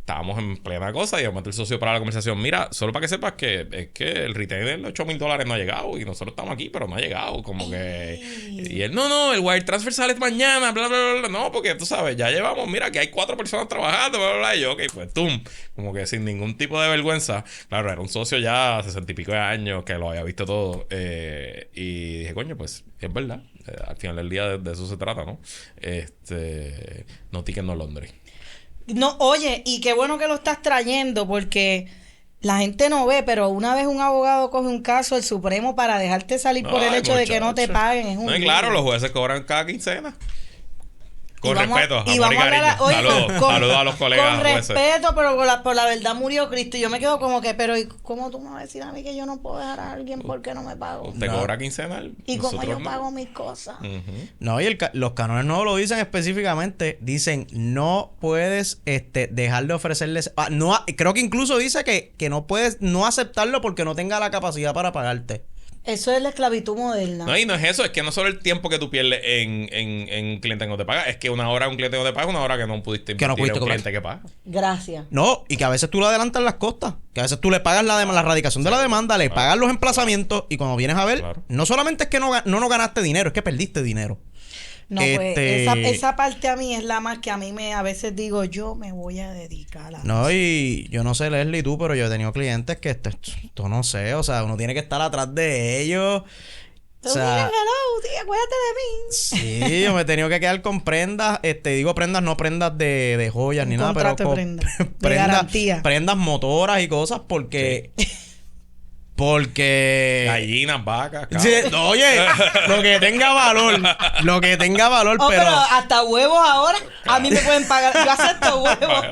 Estábamos en plena cosa y de momento el socio para la conversación. Mira, solo para que sepas que es que el retail de $8,000 no ha llegado y nosotros estamos aquí, pero no ha llegado. Como que... Y él, no, el wire transfer sale mañana, bla, bla, bla, bla. No, porque tú sabes, ya llevamos, mira, que hay 4 personas trabajando, bla, bla, bla. Y yo, ok, pues tum. Como que sin ningún tipo de vergüenza. Claro, era un socio ya 60 y pico de años que lo había visto todo. Y dije, coño, pues es verdad. Al final del día de eso se trata, ¿no? No tickets, no Londres. No, oye, y qué bueno que lo estás trayendo porque la gente no ve, pero una vez un abogado coge un caso del Supremo para dejarte salir por el hecho de que no te paguen. Es un no, y claro, los jueces cobran cada quincena. Con vamos, respeto, amor y vamos y cariño. Oye, Saludos a los colegas con jueces. respeto, pero por la verdad murió Cristo. Y yo me quedo como que, pero ¿y cómo tú me vas a decir a mí que yo no puedo dejar a alguien porque no me pago? Usted cobra quincenal. ¿Y cómo yo pago mis cosas? No, y los cánones no lo dicen específicamente. Dicen, no puedes dejar de ofrecerles... creo que incluso dice que no puedes no aceptarlo porque no tenga la capacidad para pagarte. Eso es la esclavitud moderna. No, y no es eso, es que no solo el tiempo que tú pierdes en un cliente que no te paga, es que una hora un cliente que no te paga es una hora que no pudiste invertir en un cliente que paga. Gracias. No, y que a veces tú le adelantas las costas, que a veces tú le pagas la radicación de la demanda, le pagas los emplazamientos y cuando vienes a ver, no solamente es que no ganaste dinero, es que perdiste dinero. No, pues esa parte a mí es la más que a mí a veces digo, yo me voy a dedicar a no, y yo no sé, Leslie, tú, pero yo he tenido clientes que esto no sé, o sea, uno tiene que estar atrás de ellos. O sea, hello, tía, acuérdate de mí. Sí, yo me he tenido que quedar con prendas, digo prendas, no prendas de joyas ni nada, pero con de garantía. Prendas motoras y cosas porque... Sí. Porque... Gallinas, vacas, sí, oye, lo que tenga valor, pero hasta huevos ahora, a mí me pueden pagar, yo acepto huevos.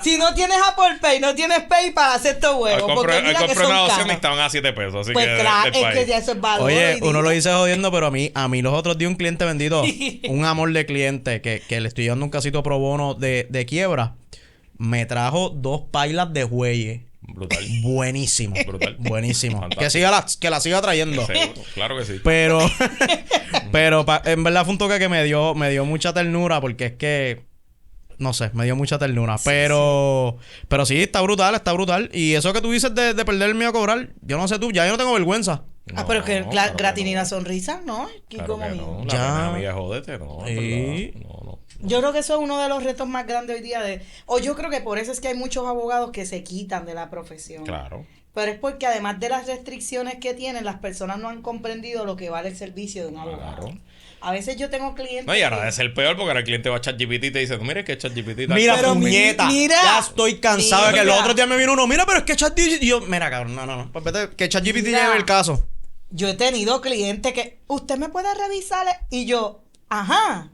Si no tienes Apple Pay, no tienes PayPal, acepto huevos. Porque mira que son una docena caros. y estaban a $7, así pues que... claro, es que ya eso es valor. Oye, uno lo dice jodiendo, pero a mí los otros días un cliente bendito, un amor de cliente, que le estoy dando un casito pro bono de quiebra, me trajo 2 pailas de jueyes. Brutal. Buenísimo. Brutal. Buenísimo. Fantástico. Que la siga trayendo. Seguro, claro que sí. Pero en verdad fue un toque que me dio mucha ternura porque es que no sé, me dio mucha ternura. Sí, pero sí, está brutal. Y eso que tú dices de perder el miedo a cobrar, yo no sé tú, ya yo no tengo vergüenza. No, pero que gratinina sonrisa, ¿no? Claro que no. Ya. Amiga, jódete, no. Sí. No. Yo creo que eso es uno de los retos más grandes hoy día o yo creo que por eso es que hay muchos abogados que se quitan de la profesión. Claro. Pero es porque además de las restricciones que tienen, las personas no han comprendido lo que vale el servicio de un abogado. Claro. A veces yo tengo clientes... No, y ahora debe ser peor porque ahora el cliente va a ChatGPT y te dice, mira que ChatGPT está... Mira, Pero puñeta. mira. Ya estoy cansado de que Mira. los otros días me vino uno. Mira, pero es que ChatGPT... Y yo, mira, cabrón, no. Pues vete, que ChatGPT Mira. lleve el caso. Yo he tenido clientes que... ¿Usted me puede revisar? Y yo... Ajá.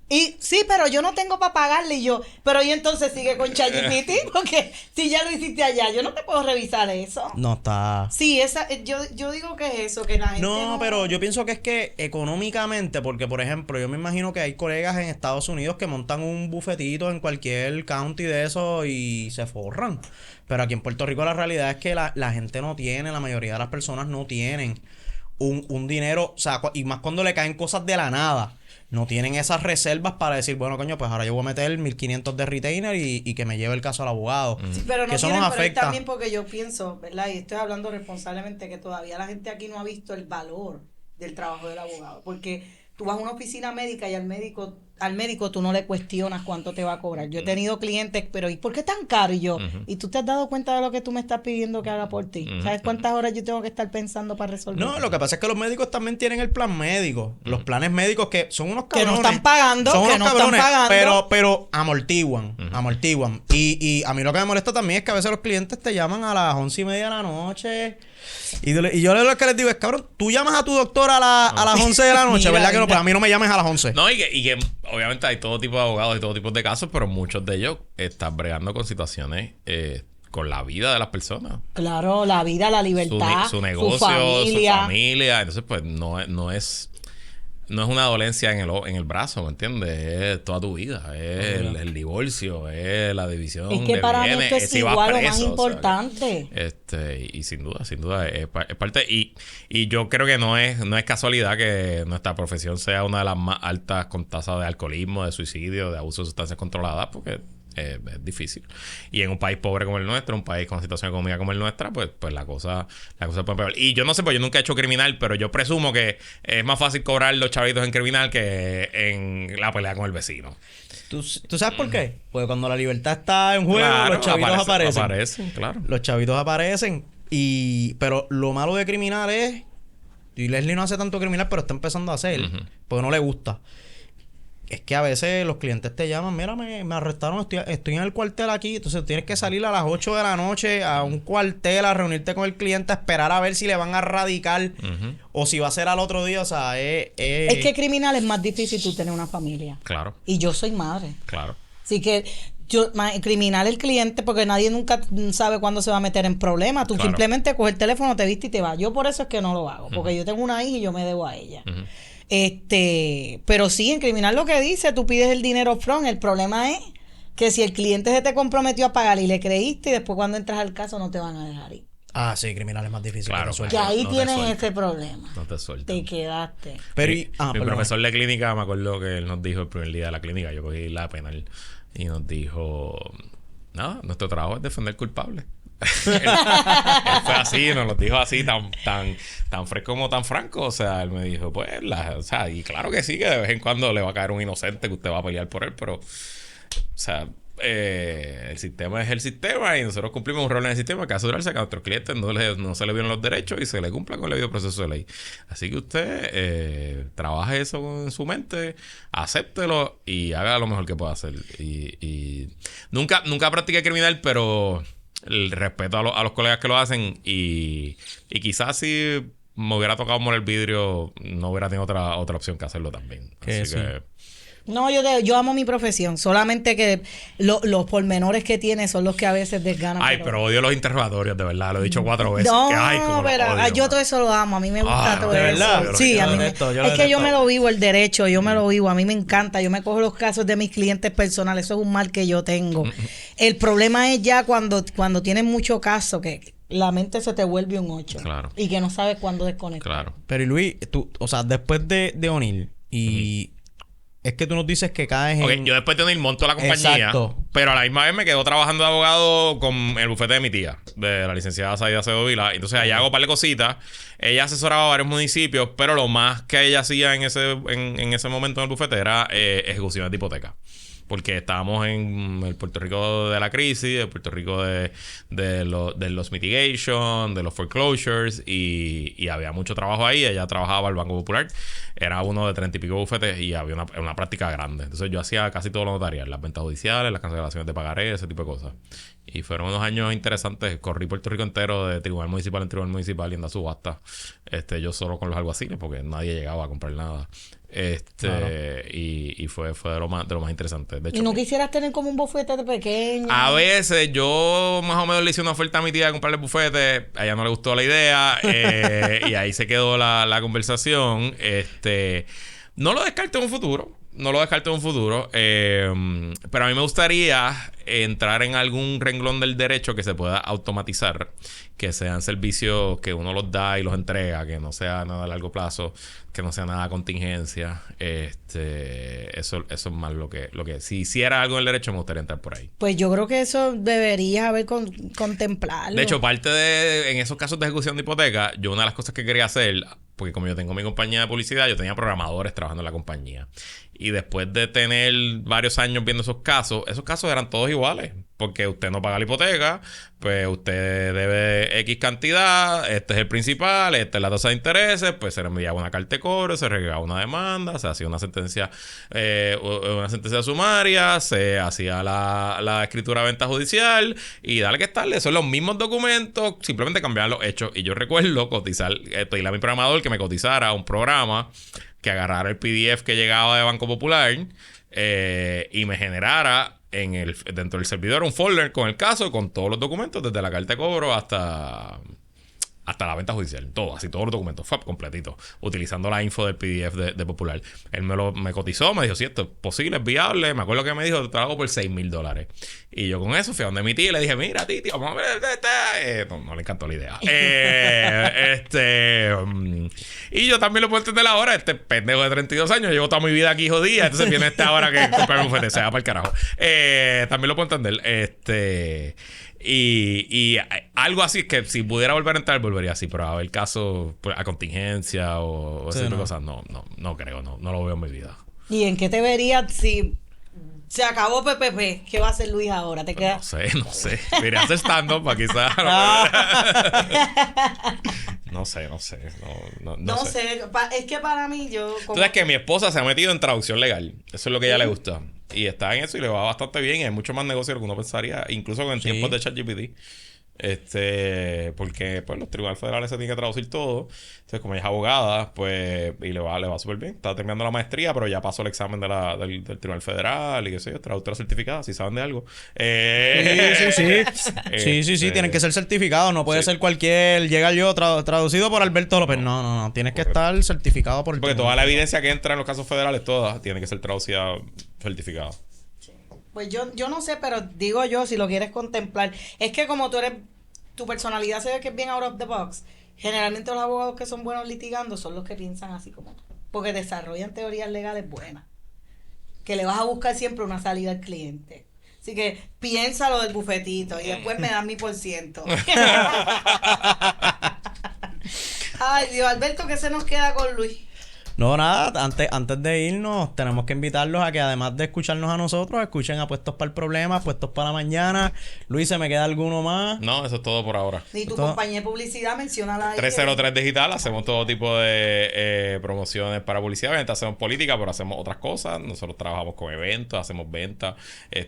Y sí, pero yo no tengo para pagarle. Y yo... Pero y entonces sigue con ChatGPT. Porque si ya lo hiciste allá, yo no te puedo revisar eso. No está... Sí, yo digo que es eso, que la gente No, pero yo pienso que es que económicamente, porque por ejemplo, yo me imagino que hay colegas en Estados Unidos que montan un bufetito en cualquier county de eso y se forran. Pero aquí en Puerto Rico la realidad es que la gente no tiene, la mayoría de las personas no tienen un dinero, o sea, y más cuando le caen cosas de la nada. No tienen esas reservas para decir, bueno, coño, pues ahora yo voy a meter 1.500 de retainer y que me lleve el caso al abogado. Sí, pero no que eso tienen, nos pero es afecta. también porque yo pienso, ¿verdad? Y estoy hablando responsablemente que todavía la gente aquí no ha visto el valor del trabajo del abogado. Porque tú vas a una oficina médica y al médico tú no le cuestionas cuánto te va a cobrar. Yo he tenido clientes, pero ¿y por qué tan caro? Y yo, ¿y tú te has dado cuenta de lo que tú me estás pidiendo que haga por ti? ¿Sabes cuántas horas yo tengo que estar pensando para resolver? No, lo que pasa es que los médicos también tienen el plan médico. Los planes médicos que son unos Que cabrones. no están pagando, son que unos no están cabrones, pagando. pero amortiguan. Y a mí lo que me molesta también es que a veces los clientes te llaman a las 11:30 de la noche. Y yo lo que les digo es, cabrón, tú llamas a tu doctor a las 11 de la noche, Mira, ¿verdad que no? mira. Pues a mí no me llames a las 11. No, y que obviamente hay todo tipo de abogados y todo tipo de casos, pero muchos de ellos están bregando con situaciones con la vida de las personas. Claro, la vida, la libertad, Su negocio, su familia. Entonces, pues no es una dolencia en el brazo, ¿me entiendes? Es toda tu vida. Es el divorcio, es la división Es que de para mí bienes, esto es si vas igual lo más preso, o sea, importante. y sin duda es parte. Y yo creo que no es casualidad que nuestra profesión sea una de las más altas con tasas de alcoholismo, de suicidio, de abuso de sustancias controladas, porque es difícil. Y en un país pobre como el nuestro, un país con situación económica como el nuestra, pues la cosa puede peor. Y yo no sé, pues yo nunca he hecho criminal, pero yo presumo que es más fácil cobrar los chavitos en criminal que en la pelea con el vecino. ¿Tú sabes por qué? Porque cuando la libertad está en juego, Claro, los chavitos aparecen. Aparecen, claro. Los chavitos aparecen. Pero lo malo de criminal es... Y Leslie no hace tanto criminal, pero está empezando a hacer. Porque no le gusta. Es que a veces los clientes te llaman, mira, me arrestaron, estoy en el cuartel aquí, entonces tienes que salir a las 8 de la noche a un cuartel a reunirte con el cliente, a esperar a ver si le van a radicar o si va a ser al otro día, o sea, Es que criminal es más difícil tú tener una familia. Claro. Y yo soy madre. Claro. Así que criminal el cliente porque nadie nunca sabe cuándo se va a meter en problemas. Tú Claro. simplemente coges el teléfono, te viste y te vas. Yo por eso es que no lo hago, porque yo tengo una hija y yo me debo a ella. Pero sí, en criminal lo que dice, tú pides el dinero upfront. El problema es que si el cliente se te comprometió a pagar y le creíste, y después cuando entras al caso no te van a dejar ir. Ah, sí, criminal es más difícil. Claro, que te Que suelten. ahí no te tienes sueltan. ese problema. No te sueltan. Te quedaste. Pero mi perdón. profesor de clínica, me acuerdo que él nos dijo el primer día de la clínica, yo cogí la penal y nos dijo, nada, nuestro trabajo es defender culpables. Él fue así, nos lo dijo así, tan fresco como tan franco. O sea, él me dijo, pues, o sea, y claro que sí, que de vez en cuando le va a caer un inocente que usted va a pelear por él, pero, o sea, el sistema es el sistema y nosotros cumplimos un rol en el sistema que asegurarse que a nuestros clientes no se le violen los derechos y se le cumpla con el debido proceso de ley. Así que usted trabaje eso en su mente, acéptelo y haga lo mejor que pueda hacer. Y nunca practiqué criminal, pero el respeto a los colegas que lo hacen y quizás si me hubiera tocado moler el vidrio no hubiera tenido otra opción que hacerlo también. Así que No, yo amo mi profesión, solamente que los pormenores que tiene son los que a veces desganan. ay, pero odio los interrogatorios, de verdad. Lo he dicho 4 veces. No, que, ay, cómo lo pero odio, yo mano. todo eso lo amo. A mí me gusta todo ¿de eso. verdad? Sí, a mí Yo lo es que yo detesto. me lo vivo el derecho, yo me lo vivo. A mí me encanta. Yo me cojo los casos de mis clientes personales. Eso es un mal que yo tengo. El problema es ya cuando tienes mucho caso que la mente se te vuelve un 8. Claro. Y que no sabes cuándo desconectar. Claro. Pero y Luis, tú, o sea, después de O'Neill y es que tú nos dices que caes Ok, en... yo después de unir monto la compañía. Exacto. Pero a la misma vez me quedo trabajando de abogado con el bufete de mi tía, de la licenciada Saida Acevedo Vila. Entonces allá hago un par de cositas. Ella asesoraba a varios municipios, pero lo más que ella hacía en ese momento en el bufete era ejecuciones de hipoteca. Porque estábamos en el Puerto Rico de la crisis, el Puerto Rico de los mitigation, de los foreclosures, y había mucho trabajo ahí. Ella trabajaba para el Banco Popular, era uno de 30 y pico bufetes y había una práctica grande. Entonces yo hacía casi todo lo notarial, las ventas judiciales, las cancelaciones de pagaré, ese tipo de cosas. Y fueron unos años interesantes. Corrí Puerto Rico entero de tribunal municipal en tribunal municipal y en la subasta. Yo solo con los alguaciles porque nadie llegaba a comprar nada. Claro. Y fue de lo más interesante. De hecho, ¿y no quisieras tener como un bufete de pequeño? A veces yo más o menos le hice una oferta a mi tía de comprarle bufete. A ella no le gustó la idea. Y ahí se quedó la conversación. No lo descarto en un futuro. Pero a mí me gustaría entrar en algún renglón del derecho que se pueda automatizar, que sean servicios que uno los da y los entrega, que no sea nada a largo plazo, que no sea nada contingencia. Eso es más lo que si hiciera algo en el derecho me gustaría entrar por ahí. Pues yo creo que eso deberías haber contemplarlo. De hecho, en esos casos de ejecución de hipoteca, yo una de las cosas que quería hacer, porque como yo tengo mi compañía de publicidad, yo tenía programadores trabajando en la compañía. Y después de tener varios años viendo esos casos eran todos iguales. Porque usted no paga la hipoteca, pues usted debe X cantidad, este es el principal, esta es la tasa de intereses, pues se le enviaba una carta de cobro, se regaba una demanda, se hacía una sentencia sumaria, se hacía la escritura de venta judicial y dale que estarle. Son los mismos documentos, simplemente cambiaban los hechos. Y yo recuerdo pedirle a mi programador que me cotizara un programa que agarrara el PDF que llegaba de Banco Popular y me generara dentro del servidor un folder con el caso, con todos los documentos, desde la carta de cobro hasta la venta judicial. Todo, así, todos los documentos, completito, utilizando la info del PDF de Popular. Él me cotizó, me dijo, sí, esto es posible, es viable. Me acuerdo que me dijo, te lo hago por $6,000. Y yo con eso fui a donde mi tía y le dije, mira, tía, vamos a ver, no le encantó la idea. Y yo también lo puedo entender ahora. Este pendejo de 32 años, llevo toda mi vida aquí jodida. Entonces viene ahora que comprarme un bufete, se va para el carajo. También lo puedo entender. Y algo así es que si pudiera volver a entrar, volvería así. Pero a ver casos a contingencia o ese tipo de cosas, no creo, no lo veo en mi vida. ¿Y en qué te verías si se acabó PPP? ¿Qué va a hacer Luis ahora? ¿Te queda? No sé. Miré hacer stand-up para quizás. No sé. No sé. Es que para mí, Tú sabes que mi esposa se ha metido en traducción legal. Eso es lo que a ella le gusta. Y está en eso y le va bastante bien. Y hay mucho más negocio de lo que uno pensaría, incluso en tiempos de ChatGPT. Porque pues los tribunales federales se tienen que traducir todo. Entonces, como ella es abogada, pues, y le va súper bien. Está terminando la maestría, pero ya pasó el examen del Tribunal Federal y qué sé yo, traductora certificada, si saben de algo. Sí, tienen que ser certificados, no puede ser cualquier, llega yo traducido por Alberto López. No, tienes que estar certificado por el Porque toda la evidencia que entra en los casos federales, todas tiene que ser traducida certificada. Pues yo no sé, pero digo yo, si lo quieres contemplar, es que como tu personalidad se ve que es bien out of the box. Generalmente los abogados que son buenos litigando son los que piensan así como tú, porque desarrollan teorías legales buenas, que le vas a buscar siempre una salida al cliente. Así que piensa lo del bufetito y después me dan mi %. Ay, Dios, Alberto, ¿qué se nos queda con Luis? No, nada, antes de irnos, tenemos que invitarlos a que además de escucharnos a nosotros, escuchen a Puestos para el Problema, Puestos para la Mañana. Luis, ¿se me queda alguno más? No, eso es todo por ahora. ¿Y tu compañía de publicidad? Menciónala ahí. 303 Digital, hacemos todo tipo de promociones para publicidad. Hacemos política, pero hacemos otras cosas. Nosotros trabajamos con eventos, hacemos ventas,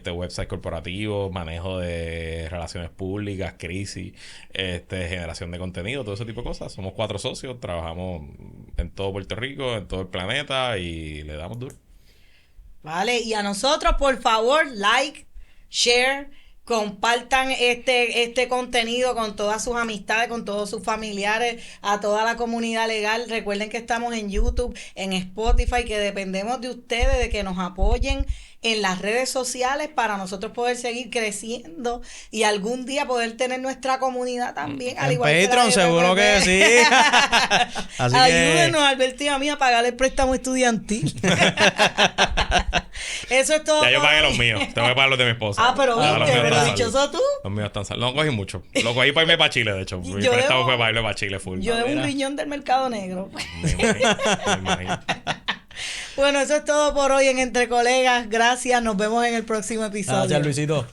website corporativo, manejo de relaciones públicas, crisis, generación de contenido, todo ese tipo de cosas. Somos 4 socios, trabajamos en todo Puerto Rico, en todo el planeta y le damos duro. Vale, y a nosotros, por favor, like, share, compartan este contenido con todas sus amistades, con todos sus familiares, a toda la comunidad legal. Recuerden que estamos en YouTube, en Spotify, que dependemos de ustedes, de que nos apoyen en las redes sociales para nosotros poder seguir creciendo y algún día poder tener nuestra comunidad también. Al igual Patreon, seguro que sí. Así ayúdenos, Alberto y a mí, a pagar el préstamo estudiantil. Eso es todo. Ya yo por pagué hoy. los míos. Tengo que pagar los de mi esposa. Ah, pero los míos viste, pero están dichoso saldos. tú. Los míos están saldos. No cogí mucho. Lo cogí para irme para Chile, de hecho. Mi Yo préstamo debo- fue para irme para Chile full. Yo de un Mira. riñón del mercado negro. Me imagino, me imagino. Bueno, eso es todo por hoy en Entre Colegas. Gracias. Nos vemos en el próximo episodio. Gracias, Luisito.